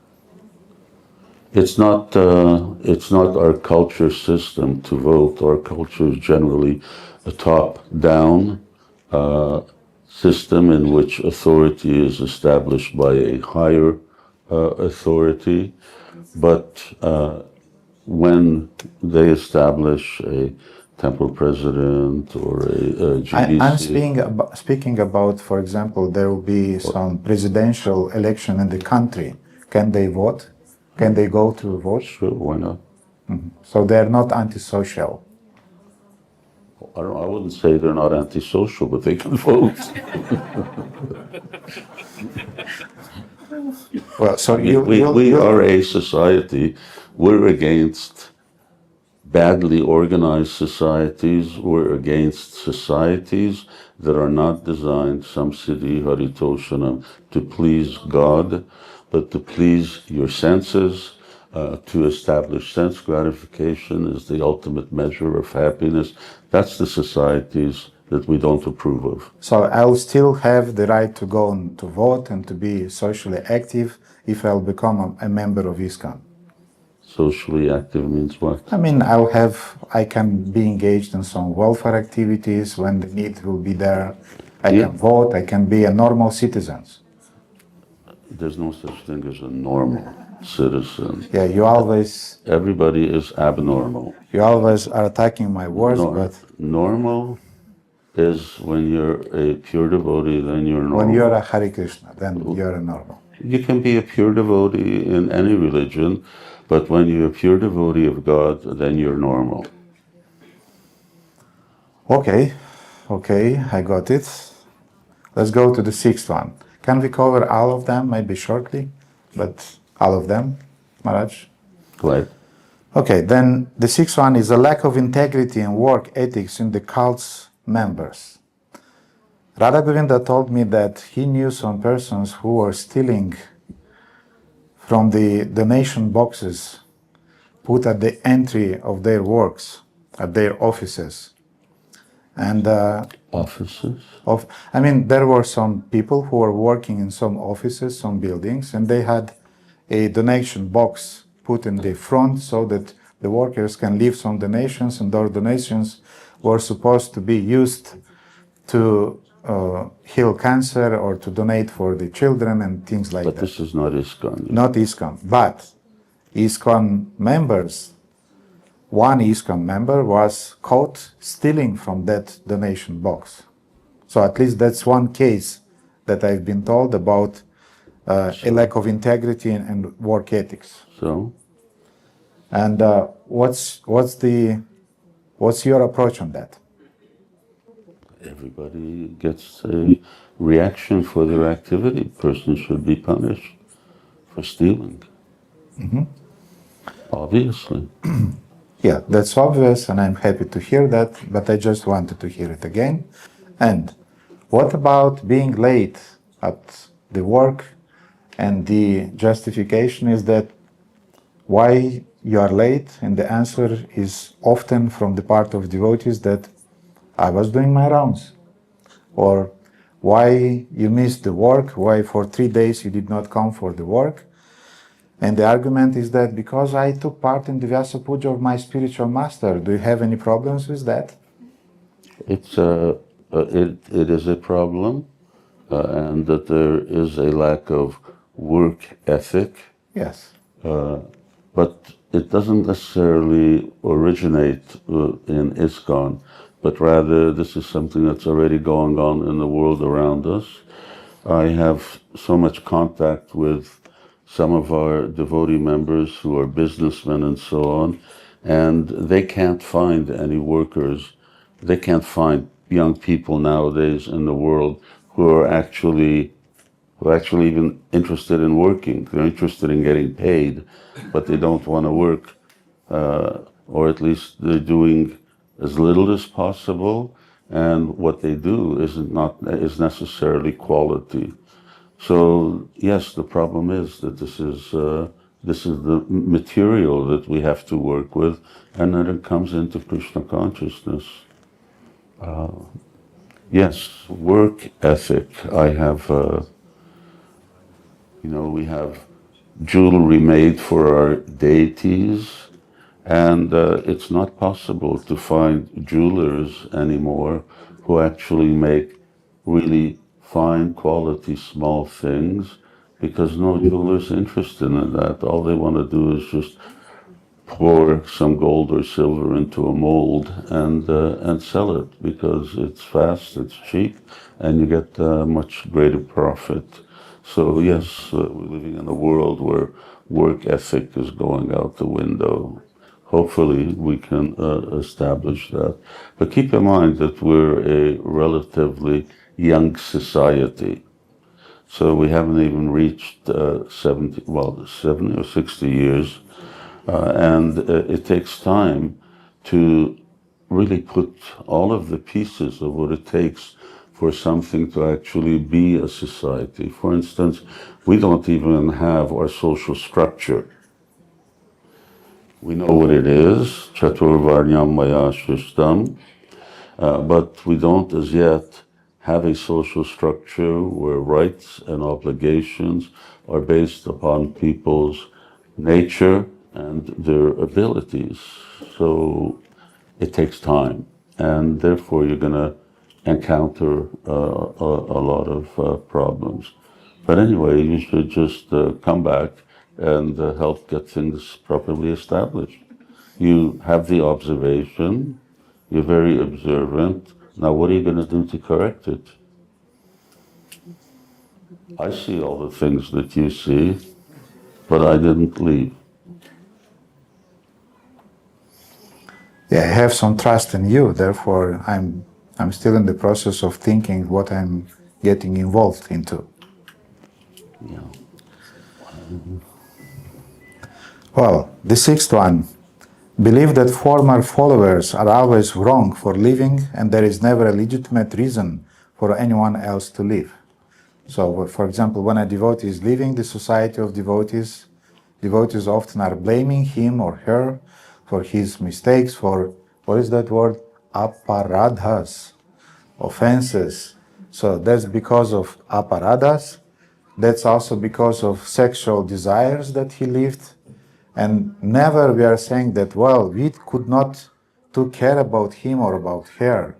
It's not our culture system to vote. Our culture is generally a top-down system in which authority is established by a higher authority. But when they establish a temple president or a GBC... I'm speaking about, for example, there will be some presidential election in the country. Can they vote? Can they go to vote? Sure, why not? Mm-hmm. So they're not antisocial. I wouldn't say they're not antisocial, but they can vote. Well, so we are a society. We're against badly organized societies. We're against societies that are not designed, samsiddhi haritoshanam, to please God, but to please your senses, to establish sense gratification as the ultimate measure of happiness. That's the societies that we don't approve of. So I'll still have the right to go and to vote and to be socially active if I'll become a member of ISKCON. Socially active means what? I mean, I can be engaged in some welfare activities when the need will be there. I can vote, I can be a normal citizen. There's no such thing as a normal citizen. Yeah, you always... Everybody is abnormal. You always are attacking my words, but... Normal is when you're a pure devotee, then you're normal. When you're a Hare Krishna, then you're a normal. You can be a pure devotee in any religion, but when you're a pure devotee of God, then you're normal. Okay, I got it. Let's go to the sixth one. Can we cover all of them, maybe shortly, but all of them, Maharaj? Right. Okay, then the sixth one is a lack of integrity and work ethics in the cult's members. Radha Govinda told me that he knew some persons who were stealing from the donation boxes put at the entry of their works, at their offices. And Offices? there were some people who were working in some offices, some buildings, and they had a donation box put in the front so that the workers can leave some donations, and those donations were supposed to be used to heal cancer or to donate for the children and things like that. But this is not ISKCON. Not ISKCON, but ISKCON members. One ISKCON member was caught stealing from that donation box. So at least that's one case that I've been told about a lack of integrity and work ethics. So? And what's your approach on that? Everybody gets a reaction for their activity. Person should be punished for stealing. Mm-hmm. Obviously. Yeah, that's obvious, and I'm happy to hear that, but I just wanted to hear it again. And what about being late at the work? And the justification is that why you are late, and the answer is often from the part of devotees that I was doing my rounds. Or why you missed the work, why for 3 days you did not come for the work. And the argument is that because I took part in the Vyasa Puja of my spiritual master. Do you have any problems with that? It is a problem, and that there is a lack of work ethic. Yes. But it doesn't necessarily originate in ISKCON, but rather this is something that's already going on in the world around us. I have so much contact with some of our devotee members who are businessmen and so on, and they can't find any workers. They can't find young people nowadays in the world who are actually even interested in working. They're interested in getting paid, but they don't want to work, or at least they're doing as little as possible, and what they do is necessarily quality. So yes, the problem is that this is the material that we have to work with, and then it comes into Krishna consciousness. Yes, work ethic. I have, we have jewelry made for our deities, and it's not possible to find jewelers anymore who actually make really fine quality small things, because no jeweler's interested in that. All they want to do is just pour some gold or silver into a mold and sell it, because it's fast, it's cheap, and you get much greater profit. So yes, we're living in a world where work ethic is going out the window. Hopefully we can establish that. But keep in mind that we're a relatively young society. So we haven't even reached 70 or 60 years. And it takes time to really put all of the pieces of what it takes for something to actually be a society. For instance, we don't even have our social structure. We know what it is, Chaturvarnyam Maya Shrishtam, but we don't as yet have a social structure where rights and obligations are based upon people's nature and their abilities. So it takes time, and therefore you're going to encounter a lot of problems. But anyway, you should just come back and help get things properly established. You have the observation, you're very observant, Now what are you going to do to correct it? I see all the things that you see, but I didn't leave. Yeah, I have some trust in you, therefore I'm still in the process of thinking what I'm getting involved into. Yeah. Well, the sixth one. Believe that former followers are always wrong for living and there is never a legitimate reason for anyone else to live. So, for example, when a devotee is leaving the society of devotees, devotees often are blaming him or her for his mistakes, for, what is that word? Aparadhas, offenses. So that's because of aparadhas. That's also because of sexual desires that he lived. And never we are saying that, well, we could not took care about him or about her.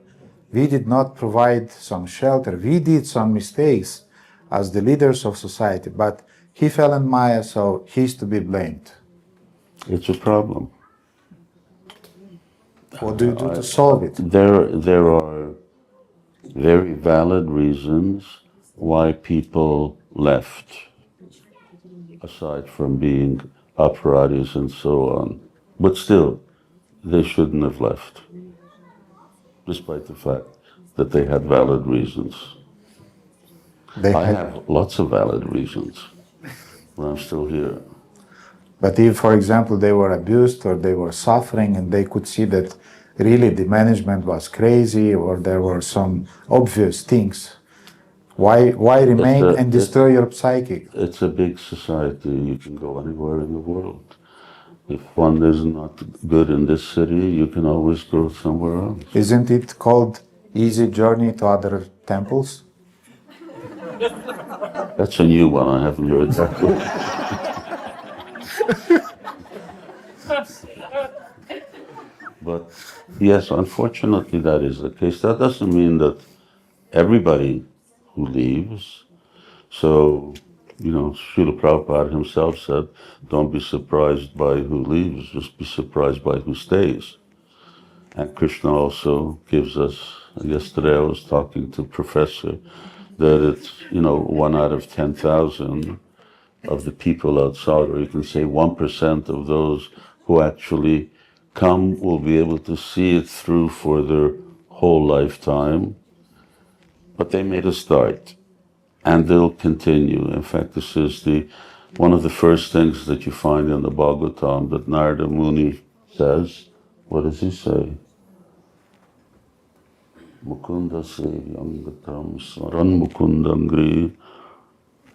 We did not provide some shelter. We did some mistakes as the leaders of society, but he fell in Maya, so he's to be blamed. It's a problem. What do you do to solve it? There are very valid reasons why people left, aside from being aparadhis and so on. But still, they shouldn't have left, despite the fact that they had valid reasons. I have lots of valid reasons, but I'm still here. But if, for example, they were abused or they were suffering and they could see that really the management was crazy or there were some obvious things, why remain and destroy your psyche? It's a big society. You can go anywhere in the world. If one is not good in this city, you can always go somewhere else. Isn't it called Easy Journey to Other Temples? That's a new one. I haven't heard that one. But yes, unfortunately that is the case. That doesn't mean that everybody who leaves. So, Srila Prabhupada himself said, don't be surprised by who leaves, just be surprised by who stays. And Krishna also gives us, yesterday I was talking to a professor, that it's, 1 out of 10,000 of the people outside, or you can say 1% of those who actually come will be able to see it through for their whole lifetime. But they made a start, and they'll continue. In fact, this is one of the first things that you find in the Bhagavatam that Narada Muni says. What does he say? Mukunda Sevyamgatam Saran Mukundangri,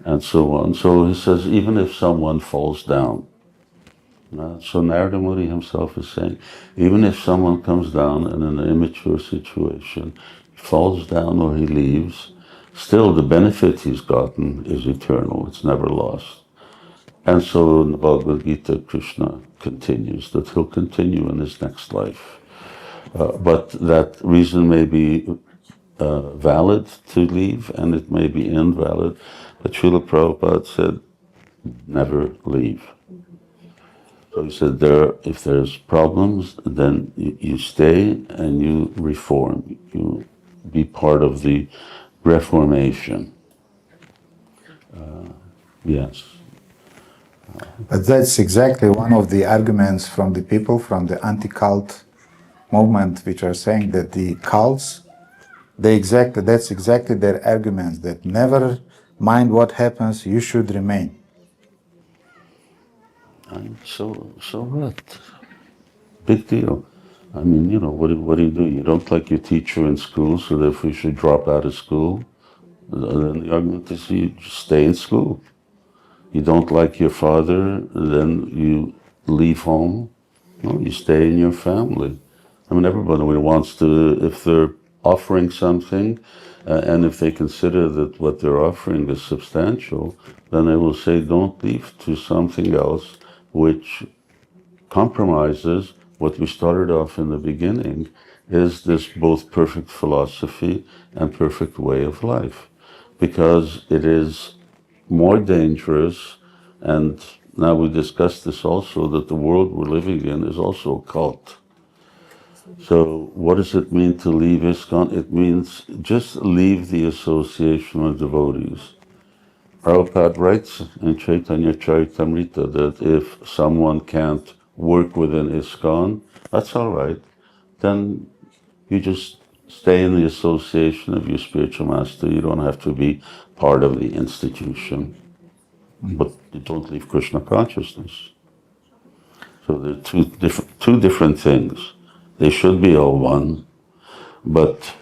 and so on. So he says, even if someone falls down, so Narada Muni himself is saying, even if someone comes down in an immature situation, he falls down or he leaves, still the benefit he's gotten is eternal, it's never lost. And so in the Bhagavad Gita, Krishna continues that he'll continue in his next life. But that reason may be valid to leave, and it may be invalid. But Srila Prabhupada said, never leave. So he said, if there's problems, then you stay and you reform. You be part of the reformation. Yes. But that's exactly one of the arguments from the people from the anti-cult movement, which are saying that the cults, that's exactly their arguments, that never mind what happens, you should remain. So what? Big deal. I mean, what do you do? You don't like your teacher in school, so therefore you should drop out of school. Then the argument is you just stay in school. You don't like your father, then you leave home. No, you stay in your family. I mean, everybody wants to, if they're offering something, and if they consider that what they're offering is substantial, then they will say, don't leave to something else which compromises what we started off in the beginning, is this both perfect philosophy and perfect way of life. Because it is more dangerous, and now we discussed this also, that the world we're living in is also a cult. So what does it mean to leave ISKCON? It means just leave the association of devotees. Prabhupada writes in Chaitanya Charitamrita that if someone can't work within ISKCON, that's all right. Then you just stay in the association of your spiritual master. You don't have to be part of the institution. But you don't leave Krishna consciousness. So they're two different things. They should be all one, but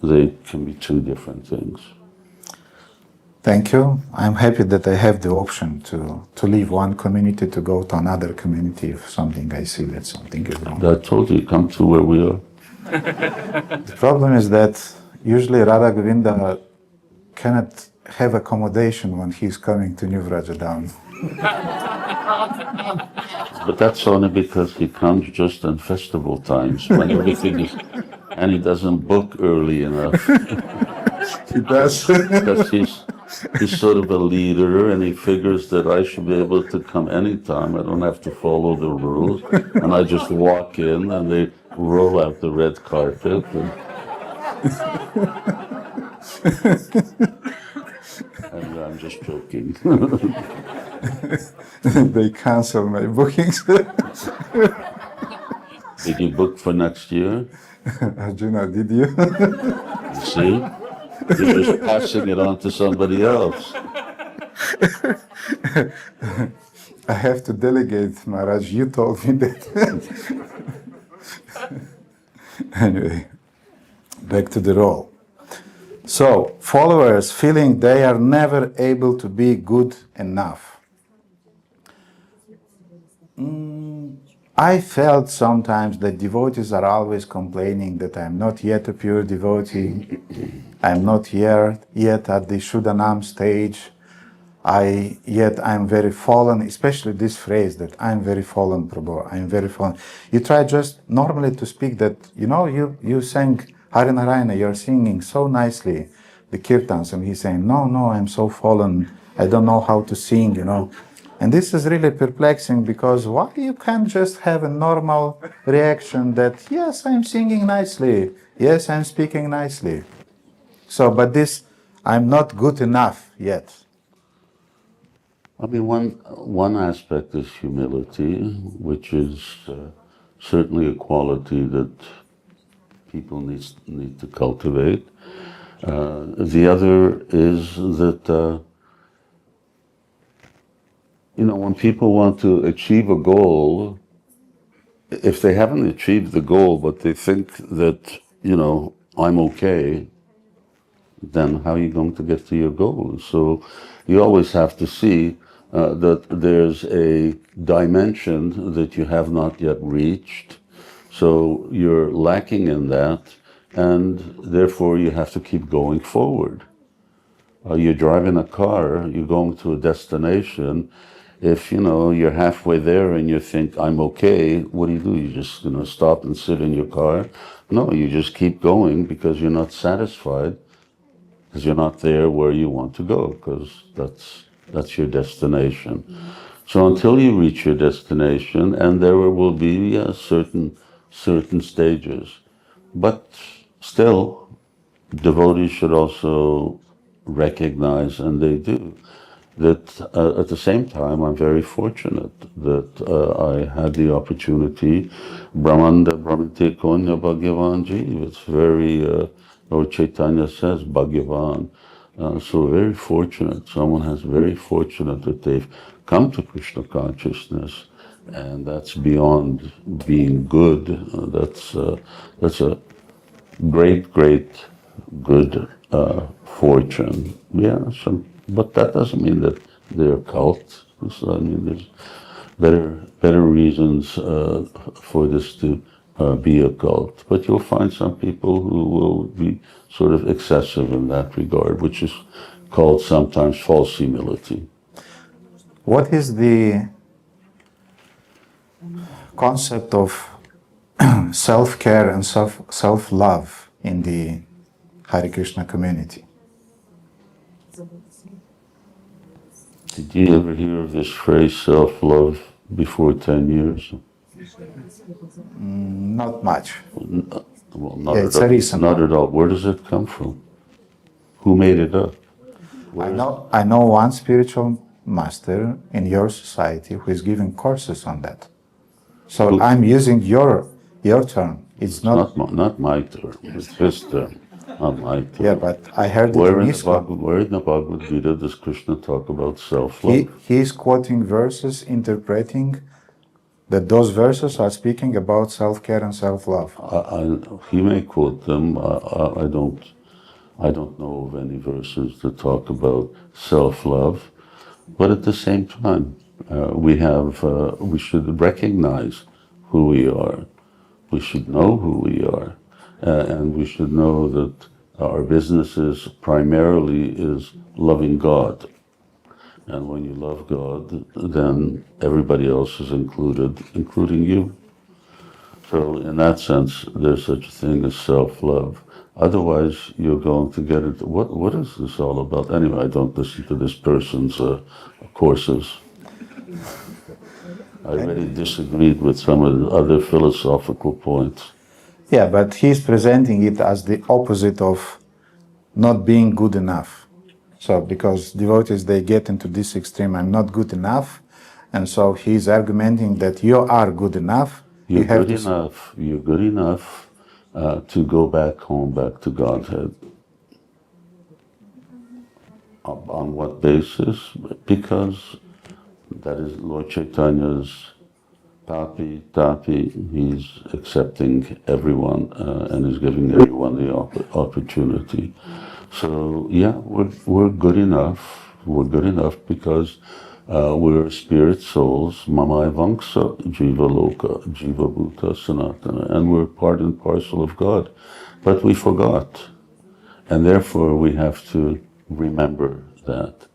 they can be two different things. Thank you. I'm happy that I have the option to leave one community to go to another community if something I see that something is wrong. I told you, come to where we are. The problem is that usually Radha Govinda cannot have accommodation when he's coming to New Vrajadam. But that's only because he comes just in festival times when everything is, and he doesn't book early enough. He does. Because he's sort of a leader, and he figures that I should be able to come anytime. I don't have to follow the rules, and I just walk in, and they roll out the red carpet. And I'm just joking. They cancel my bookings. Did you book for next year? Arjuna, did you? You see? You're just passing it on to somebody else. I have to delegate, Maharaj. You told me that. Anyway, back to the role. So, followers feeling they are never able to be good enough. I felt sometimes that devotees are always complaining that I'm not yet a pure devotee, I'm not yet at the Shuddhanam stage, I'm very fallen, especially this phrase that I'm very fallen, Prabhu, I'm very fallen. You try just normally to speak that, you sang Harinarayana, you're singing so nicely, the kirtans, and he's saying, no, I'm so fallen, I don't know how to sing, And this is really perplexing because why you can't just have a normal reaction that, yes, I'm singing nicely, yes, I'm speaking nicely. So, but this, I'm not good enough yet. I mean, one aspect is humility, which is certainly a quality that people need to cultivate. The other is that when people want to achieve a goal, if they haven't achieved the goal, but they think that, I'm okay, then how are you going to get to your goal? So you always have to see that there's a dimension that you have not yet reached. So you're lacking in that, and therefore you have to keep going forward. You're driving a car, you're going to a destination. If, you're halfway there and you think, I'm okay, what do? You just, stop and sit in your car? No, you just keep going because you're not satisfied, because you're not there where you want to go, because that's your destination. So until you reach your destination, and there will be certain stages, but still, devotees should also recognize, and they do, that at the same time, I'm very fortunate that I had the opportunity, Brahmanda Brahmate Konya Bhagavan Ji, it's very, Lord Chaitanya says, Bhagavan. So very fortunate, someone has very fortunate that they've come to Krishna consciousness, and that's beyond being good. That's a great, good fortune. Yeah, but that doesn't mean that they're a cult. So, I mean, there's better reasons for this to be a cult. But you'll find some people who will be sort of excessive in that regard, which is called sometimes false humility. What is the concept of self-care and self-love in the Hare Krishna community? Did you ever hear of this phrase, self-love, before 10 years? Not much. Well, not, Yeah, it's a recent not one. at all. Where does it come from? Who made it up? I know one spiritual master in your society who is giving courses on that. So I'm using your term. It's not my term. It's his term, not my term. Yeah, but I heard it Where in in ISKCON. where in the Bhagavad Gita does Krishna talk about self-love? He is quoting verses, interpreting that those verses are speaking about self-care and self-love. He may quote them. I don't know of any verses that talk about self-love, but at the same time, we should recognize who we are. We should know who we are, and we should know that our business is primarily loving God. And when you love God, then everybody else is included, including you. So in that sense, there's such a thing as self-love. Otherwise, you're going to get into, what is this all about? Anyway, I don't listen to this person's courses. I already disagreed with some of the other philosophical points. Yeah, but he's presenting it as the opposite of not being good enough. So because devotees, they get into this extreme, I'm not good enough, and so he's arguing that you are good enough. You're good enough to go back home, back to Godhead. On what basis? Because that is Lord Chaitanya's tapi, he's accepting everyone and is giving everyone the opportunity. So yeah, we're good enough. We're good enough because we're spirit souls, mamai vangsa, jiva loka, jiva bhuta, sanatana, and we're part and parcel of God. But we forgot, and therefore we have to remember that.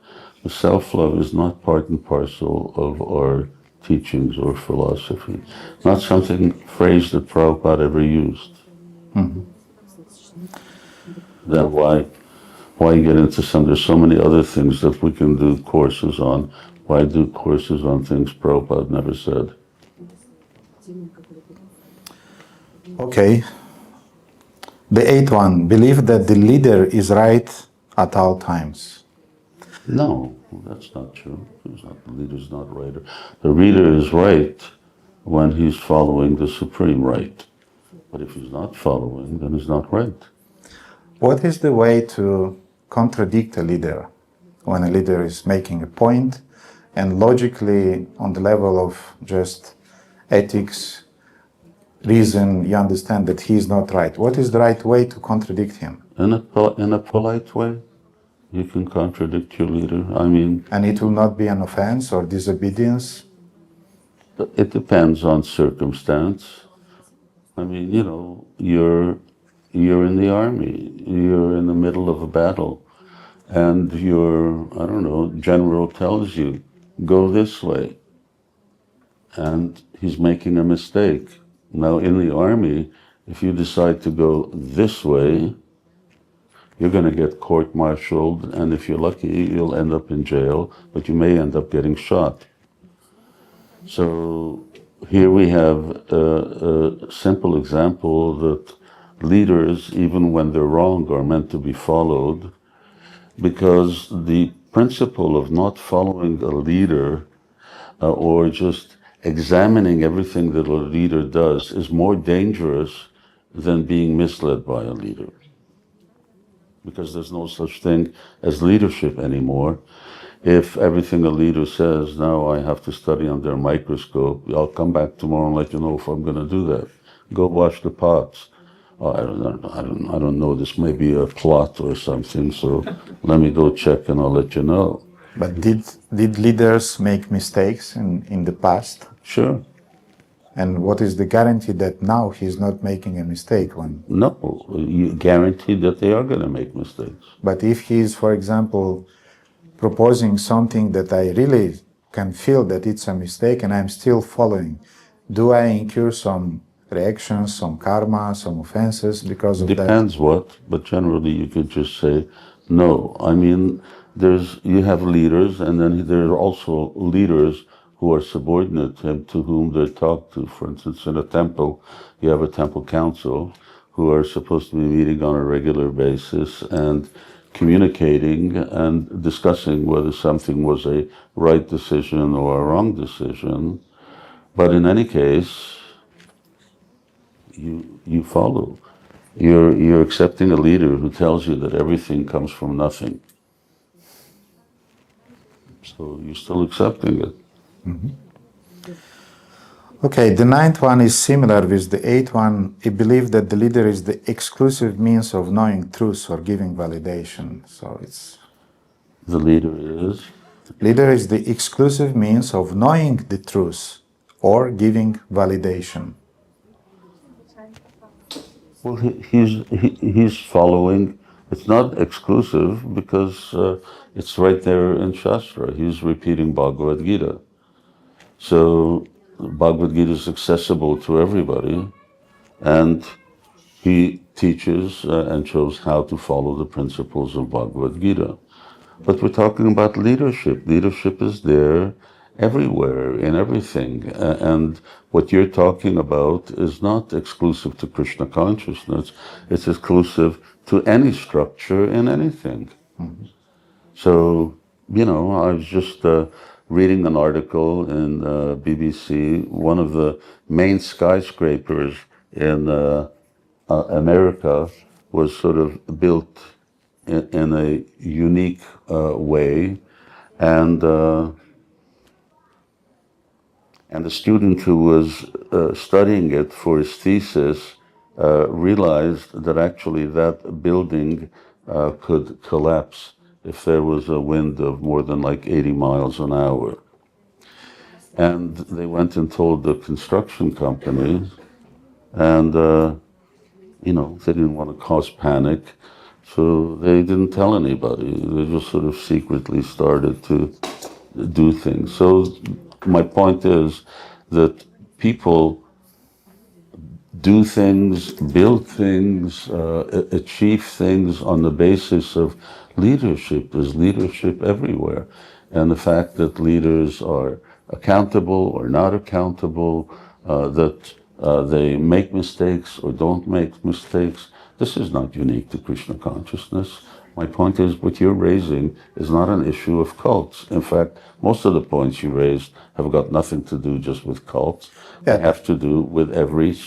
The self-love is not part and parcel of our teachings or philosophy. Not something, phrase that Prabhupada ever used. Mm-hmm. Then why get into there's so many other things that we can do courses on. Why do courses on things Prabhupada never said? Okay. The 8th one, believe that the leader is right at all times. No, that's not true. The leader's not right. The leader is right when he's following the supreme right. But if he's not following, then he's not right. What is the way to contradict a leader when a leader is making a point and logically on the level of just ethics, reason, you understand that he is not right? What is the right way to contradict him? In a polite way, you can contradict your leader. I mean... And it will not be an offense or disobedience? It depends on circumstance. I mean, you know, you're in the army, you're in the middle of a battle, and your, I don't know, general tells you, go this way. And he's making a mistake. Now, in the army, if you decide to go this way, you're going to get court-martialed, and if you're lucky, you'll end up in jail, but you may end up getting shot. So here we have a simple example that leaders, even when they're wrong, are meant to be followed, because the principle of not following a leader or just examining everything that a leader does is more dangerous than being misled by a leader. Because there's no such thing as leadership anymore. If everything a leader says, now I have to study under a microscope, I'll come back tomorrow and let you know if I'm going to do that. Go wash the pots. Oh, I don't know, this may be a plot or something, so let me go check and I'll let you know. But did leaders make mistakes in the past? Sure. And what is the guarantee that now he's not making a mistake when? No, you guarantee that they are going to make mistakes. But if he's, for example, proposing something that I really can feel that it's a mistake and I'm still following, do I incur some reactions, some karma, some offenses because of that? Depends what, but generally you could just say no. I mean, you have leaders, and then there are also leaders who are subordinate to him, to whom they're talked to. For instance, in a temple, you have a temple council who are supposed to be meeting on a regular basis and communicating and discussing whether something was a right decision or a wrong decision. But in any case, you follow. You're accepting a leader who tells you that everything comes from nothing. So you're still accepting it. Mm-hmm. Okay, the ninth one is similar with the eighth one. He believed that the leader is the exclusive means of knowing truth or giving validation. So it's... The leader is? Leader is the exclusive means of knowing the truth or giving validation. Well, he's following. It's not exclusive because it's right there in Shastra. He's repeating Bhagavad Gita. So Bhagavad Gita is accessible to everybody, and he teaches and shows how to follow the principles of Bhagavad Gita. But we're talking about leadership. Leadership is there everywhere, in everything. And what you're talking about is not exclusive to Krishna consciousness. It's exclusive to any structure in anything. Mm-hmm. So, you know, I was just reading an article in BBC. One of the main skyscrapers in America was sort of built in a unique way, and the student who was studying it for his thesis realized that actually that building could collapse if there was a wind of more than like 80 miles an hour. And they went and told the construction company, and you know, they didn't want to cause panic, so they didn't tell anybody. They just sort of secretly started to do things. So my point is that people do things, build things, achieve things on the basis of leadership. There's leadership everywhere. And the fact that leaders are accountable or not accountable, that they make mistakes or don't make mistakes, this is not unique to Krishna consciousness. My point is, what you're raising is not an issue of cults. In fact, most of the points you raised have got nothing to do just with cults. They have to do with every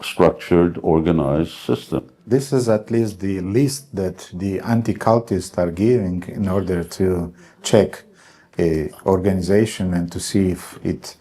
structured, organized system. This is at least the list that the anti-cultists are giving in order to check a organization and to see if it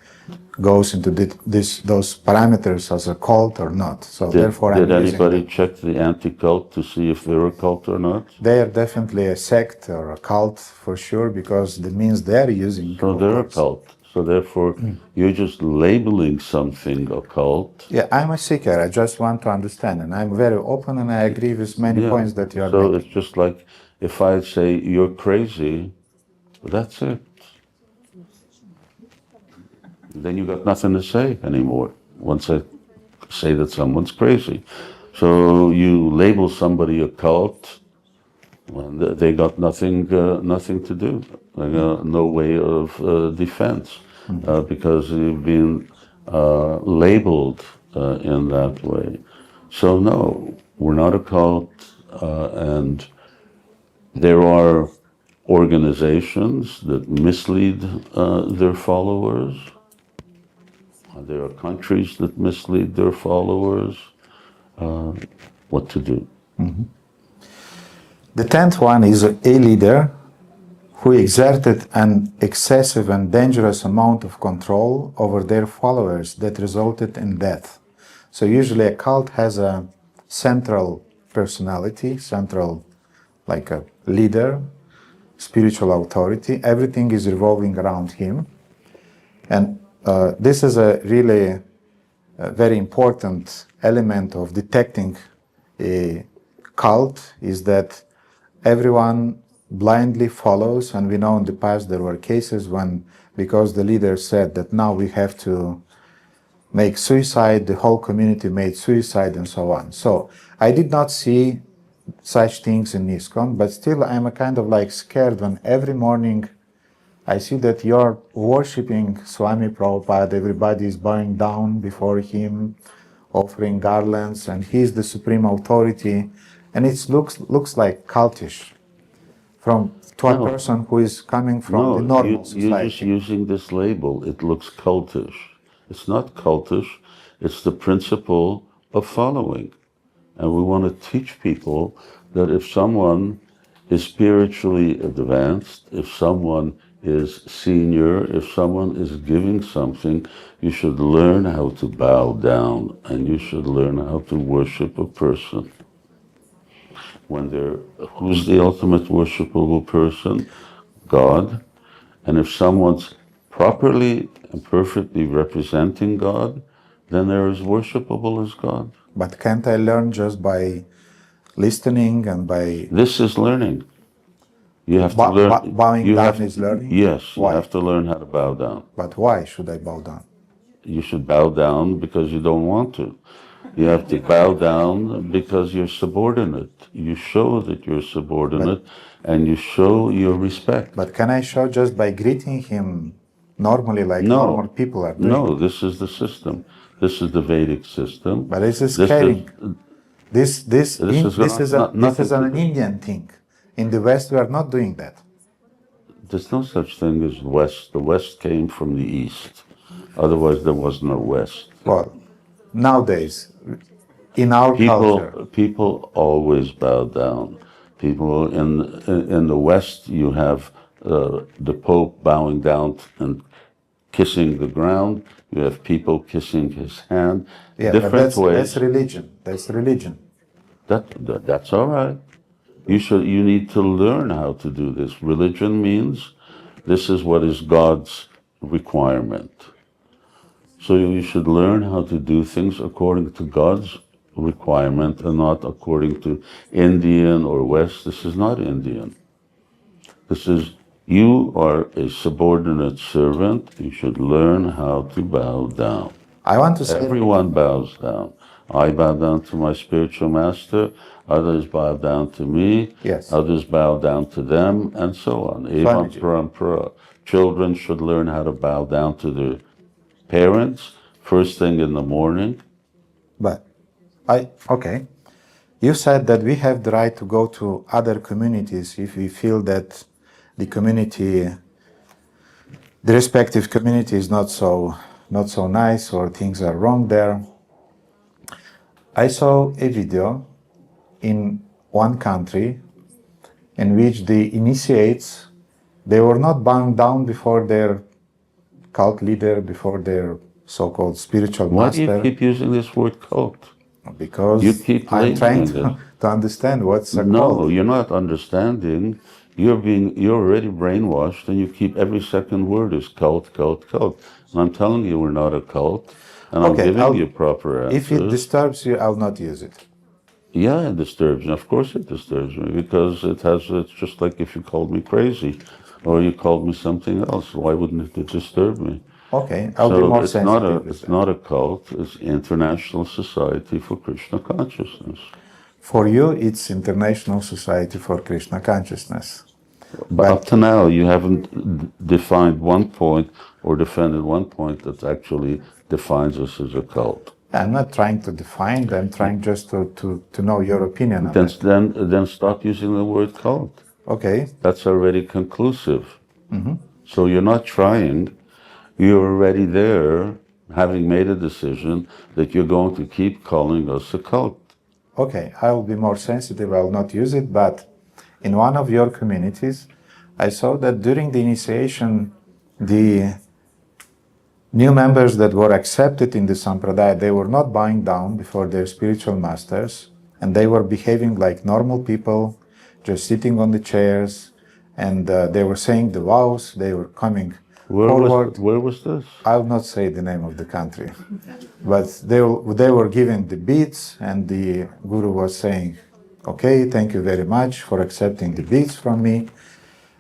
goes into those parameters as a cult or not. So therefore, did anybody check the anti-cult to see if they're a cult or not? They are definitely a sect or a cult for sure, because that means they're using. So they're a cult. So therefore, you're just labeling something a cult. Yeah, I'm a seeker. I just want to understand, and I'm very open, and I agree with many points that you are making. So it's just like if I say you're crazy, that's it. Then you got nothing to say anymore once I say that someone's crazy. So you label somebody a cult, and they got nothing to do. They got no way of defense because you've been labeled in that way. So no, we're not a cult, and there are organizations that mislead their followers. There are countries that mislead their followers. What to do? Mm-hmm. The 10th one is a leader who exerted an excessive and dangerous amount of control over their followers that resulted in death. So usually a cult has a central personality, central, like a leader, spiritual authority. Everything is revolving around him. And this is a really very important element of detecting a cult, is that everyone blindly follows. And we know in the past there were cases when, because the leader said that now we have to make suicide, the whole community made suicide and so on. So I did not see such things in ISKCON, but still I'm a kind of like scared when every morning I see that you're worshipping Swami Prabhupada, everybody is bowing down before him, offering garlands, and he's the supreme authority, and it looks like cultish to a person who is coming from the normal society. You're just using this label. It looks cultish. It's not cultish. It's the principle of following. And we want to teach people that if someone is spiritually advanced, if someone is senior, if someone is giving something, you should learn how to bow down and you should learn how to worship a person. Who's the ultimate worshipable person? God. And if someone's properly and perfectly representing God, then they're as worshipable as God. But can't I learn just by listening and by... This is learning. You have to learn. Bowing down is learning? Yes, why? You have to learn how to bow down. But why should I bow down? You should bow down because you don't want to. You have to bow down because you're subordinate. You show that you're subordinate and you show your respect. But can I show just by greeting him normally like normal people are doing? No, this is the system. This is the Vedic system. But this is caring. This is an Indian thing. In the West, we are not doing that. There's no such thing as West. The West came from the East. Otherwise, there was no West. Well, nowadays, in our culture, people always bow down. People in the West, you have the Pope bowing down and kissing the ground. You have people kissing his hand. Yeah, different ways. That's religion. That's religion. That's all right. You need to learn how to do this. Religion means this is what is God's requirement. So you should learn how to do things according to God's requirement and not according to Indian or West. This is not Indian. This is, you are a subordinate servant. You should learn how to bow down. I want to say everyone bows down. I bow down to my spiritual master. Others bow down to me. Yes. Others bow down to them, and so on. Evam parampara. Children should learn how to bow down to their parents first thing in the morning. But okay. You said that we have the right to go to other communities if we feel that the community, the respective community is not so nice or things are wrong there. I saw a video in one country in which the initiates, they were not bowing down before their cult leader, before their so-called spiritual master. Why do you keep using this word cult? Because you keep I'm trying to understand what's a cult. No, you're not understanding. You're already brainwashed, and you keep every second word is cult, cult, cult. And I'm telling you, we're not a cult, and I'm giving you proper answers. If it disturbs you, I'll not use it. Yeah, it disturbs me. Of course it disturbs me, because it's just like if you called me crazy, or you called me something else. Why wouldn't it disturb me? Okay, I'll be more sensitive. It's not a cult, it's International Society for Krishna Consciousness. For you, it's International Society for Krishna Consciousness. But up to now, you haven't defined one point or defended one point that actually defines us as a cult. I'm not trying to define, I'm trying just to know your opinion on it. Then stop using the word cult. Okay. That's already conclusive. Mm-hmm. So you're not trying. You're already there, having made a decision that you're going to keep calling us a cult. Okay, I will be more sensitive, I will not use it, but in one of your communities, I saw that during the initiation, the new members that were accepted in the Sampradaya, they were not bowing down before their spiritual masters, and they were behaving like normal people, just sitting on the chairs, and they were saying the vows, they were coming forward. Where was this? I will not say the name of the country, but they were given the beads, and the Guru was saying, okay, thank you very much for accepting the beads from me.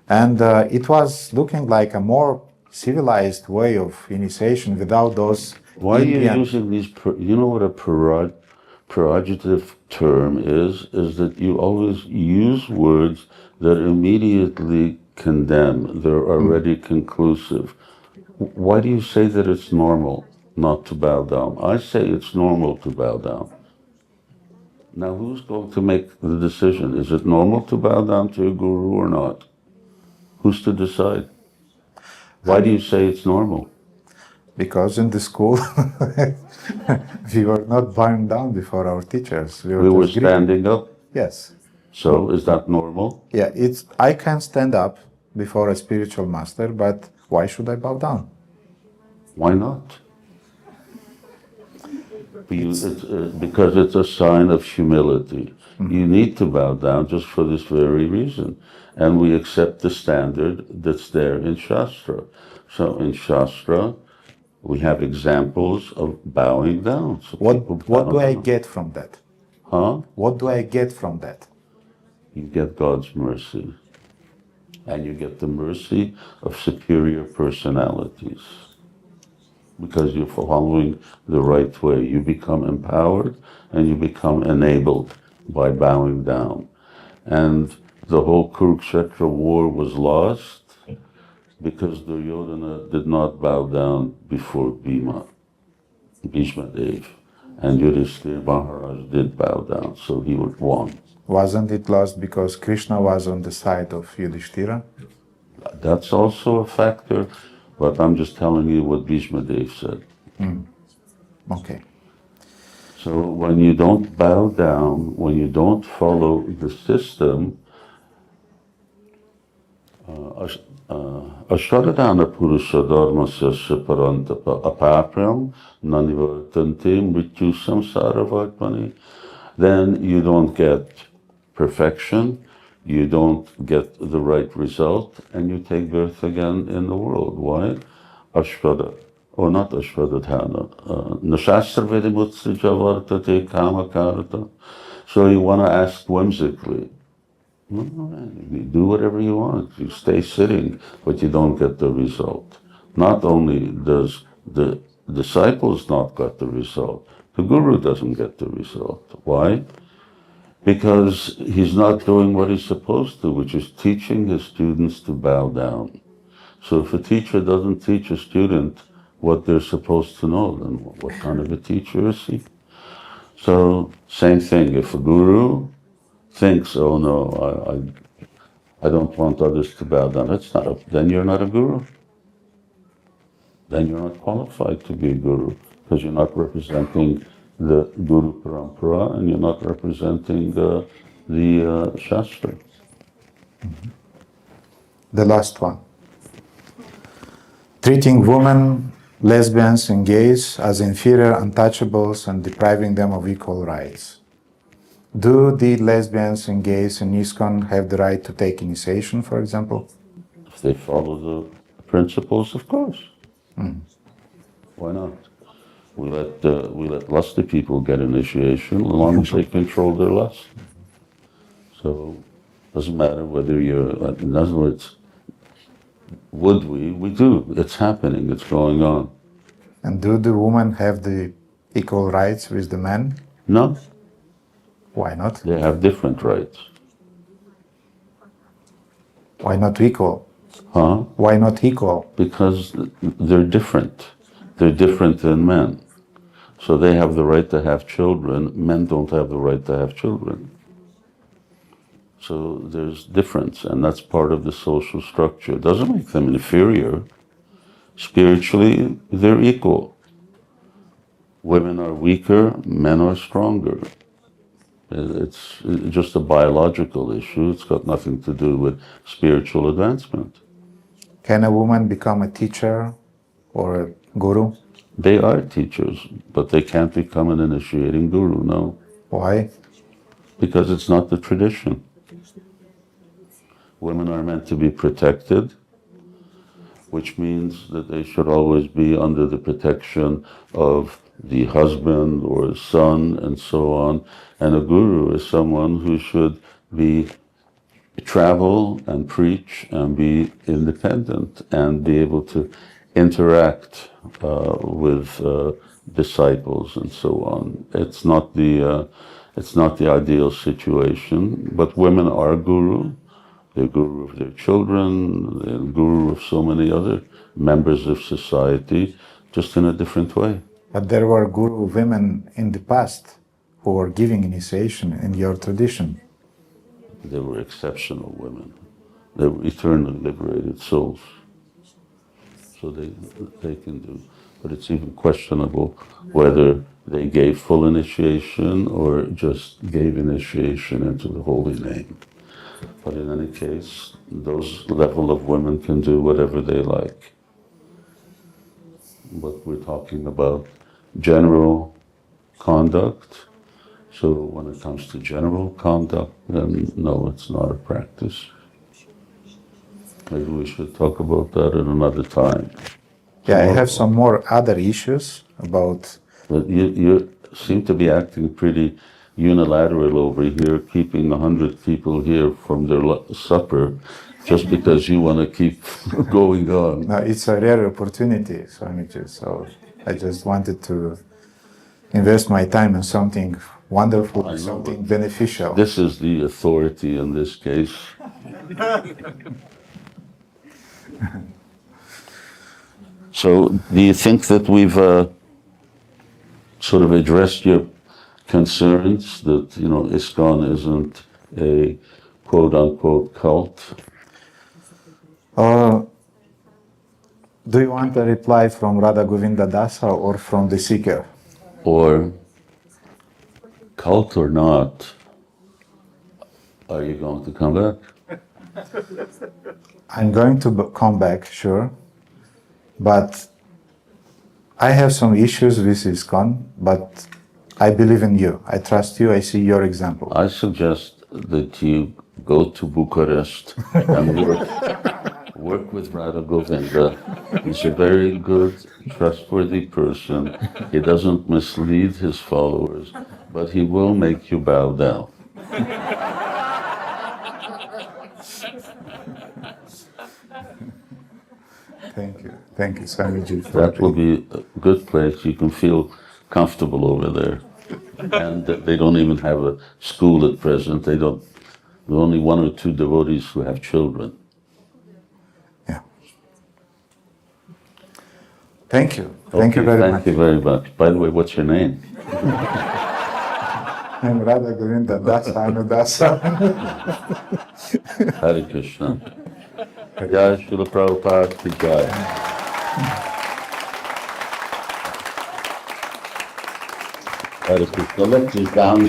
And it was looking like a more civilized way of initiation without those... Why are you using these, you know what a prerogative term is that you always use words that immediately condemn. They're already conclusive. Why do you say that it's normal not to bow down? I say it's normal to bow down. Now, who's going to make the decision? Is it normal to bow down to a guru or not? Who's to decide? Why do you say it's normal? Because in the school, we were not bowing down before our teachers. We were just greeting. standing up. Yes. So, is that normal? Yeah, I can stand up before a spiritual master, but why should I bow down? Why not? Because it's a sign of humility. Mm-hmm. You need to bow down just for this very reason. And we accept the standard that's there in Shastra. So in Shastra, we have examples of bowing down. So what do I get from that? Huh? What do I get from that? You get God's mercy. And you get the mercy of superior personalities. Because you're following the right way. You become empowered and you become enabled by bowing down. And the whole Kurukshetra war was lost because Duryodhana did not bow down before Bhishma Dev. And Yudhishthira Maharaj did bow down, so he won. Wasn't it lost because Krishna was on the side of Yudhishthira? That's also a factor. But I'm just telling you what Bhishma Dev said. Okay. So when you don't bow down, when you don't follow the system, Ashtaradana Purusha Dharmasya Parantapa Apapram Nanivartante Mrityu Samsara Vartmani, then you don't get perfection. You don't get the right result, and you take birth again in the world. Why? Ashvada, or not Ashvadadhana. Nashastra Vedimutsaja Vartate Kama Karata. So you want to ask whimsically. You do whatever you want. You stay sitting, but you don't get the result. Not only does the disciples not get the result, the guru doesn't get the result. Why? Because he's not doing what he's supposed to, which is teaching his students to bow down. So if a teacher doesn't teach a student what they're supposed to know, then what kind of a teacher is he? So, same thing, if a guru thinks, oh no, I don't want others to bow down, then you're not a guru. Then you're not qualified to be a guru, because you're not representing the Guru Parampara, and you're not representing the Shastra. Mm-hmm. The last one. Treating women, lesbians, and gays as inferior untouchables and depriving them of equal rights. Do the lesbians and gays in ISKCON have the right to take initiation, for example? If they follow the principles, of course. Why not? We let lusty people get initiation as long as they control their lust. So it doesn't matter whether you're, in other words, would we? We do. It's happening. It's going on. And do the women have the equal rights with the men? No. Why not? They have different rights. Why not equal? Huh? Why not equal? Because they're different. They're different than men. So they have the right to have children. Men don't have the right to have children. So there's difference, and that's part of the social structure. It doesn't make them inferior. Spiritually, they're equal. Women are weaker, men are stronger. It's just a biological issue. It's got nothing to do with spiritual advancement. Can a woman become a teacher or a guru? They are teachers, but they can't become an initiating guru, no. Why? Because it's not the tradition. Women are meant to be protected, which means that they should always be under the protection of the husband or son and so on. And a guru is someone who should travel and preach and be independent and be able to interact with disciples and so on. It's not the ideal situation, but women are guru, They're guru of their children, they're guru of so many other members of society, just in a different way. But there were guru women in the past who were giving initiation in your tradition. They were exceptional women. They were eternally liberated souls. So they can do. But it's even questionable whether they gave full initiation or just gave initiation into the holy name. But in any case, those level of women can do whatever they like. But we're talking about general conduct. So when it comes to general conduct, then no, it's not a practice. Maybe we should talk about that at another time. Yeah, I have some more other issues about... But you seem to be acting pretty unilateral over here, keeping 100 people here from their supper, just because you want to keep going on. No, it's a rare opportunity, Swamiji, so I just wanted to invest my time in something wonderful, something beneficial. This is the authority in this case. So, do you think that we've sort of addressed your concerns that, ISKCON isn't a quote-unquote cult? Do you want a reply from Radha Govinda Dasa or from the seeker? Or, cult or not, are you going to come back? I'm going to come back, sure. But I have some issues with ISKCON, but I believe in you. I trust you. I see your example. I suggest that you go to Bucharest and work with Radha Govinda. He's a very good, trustworthy person. He doesn't mislead his followers, but he will make you bow down. Thank you. Thank you, Swamiji. That will be a good place. You can feel comfortable over there. And they don't even have a school at present. There are only 1 or 2 devotees who have children. Yeah. Thank you. Thank you very much. Thank you very much. By the way, what's your name? I'm Radha Govinda Dasa Anudasa. Hare Krishna. Jai Srila Prabhupada ki jai. Hare Krishna. Let's just down.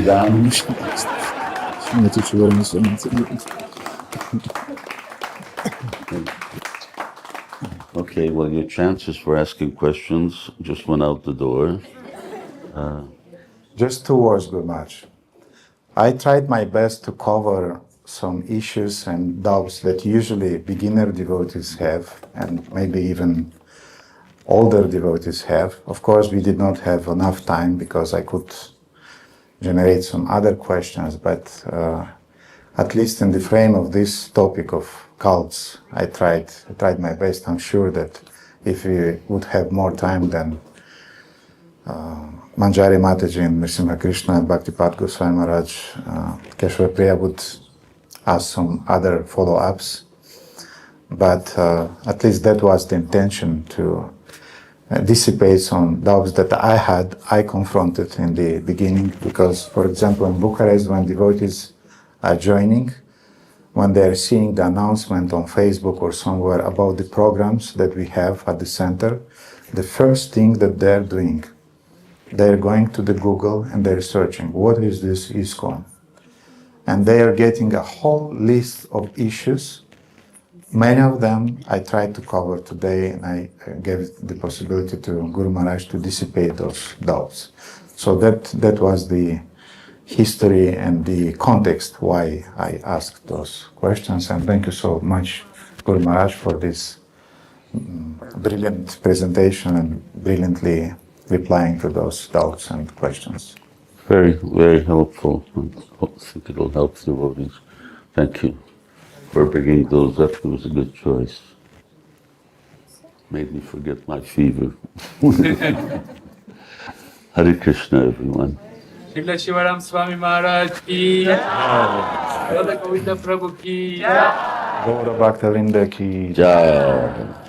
Okay, well, your chances for asking questions just went out the door. Just 2 words, Gurmaj. I tried my best to cover some issues and doubts that usually beginner devotees have, and maybe even older devotees have. Of course, we did not have enough time because I could generate some other questions, but at least in the frame of this topic of cults, I tried my best. I'm sure that if we would have more time, then Manjari Mataji and Nrsimha Krishna and Bhaktipat Goswami Maharaj, Keshava Priya would ask some other follow-ups. But at least that was the intention, to dissipate some doubts that I confronted in the beginning. Because, for example, in Bucharest, when devotees are joining, when they're seeing the announcement on Facebook or somewhere about the programs that we have at the center, the first thing that they're doing, they're going to the Google and they're searching, what is this ISKCON? And they are getting a whole list of issues. Many of them I tried to cover today, and I gave the possibility to Guru Maharaj to dissipate those doubts. So that was the history and the context why I asked those questions. And thank you so much, Guru Maharaj, for this brilliant presentation and brilliantly replying to those doubts and questions. Very, very helpful. I think it'll help the devotees. Thank you for bringing those up. It was a good choice. Made me forget my fever. Hare Krishna, everyone. Srila Śivarāma Swami Maharaj ki, Radha Govinda Prabhu ki. Gaura Bhakta Vrinda ki Jai.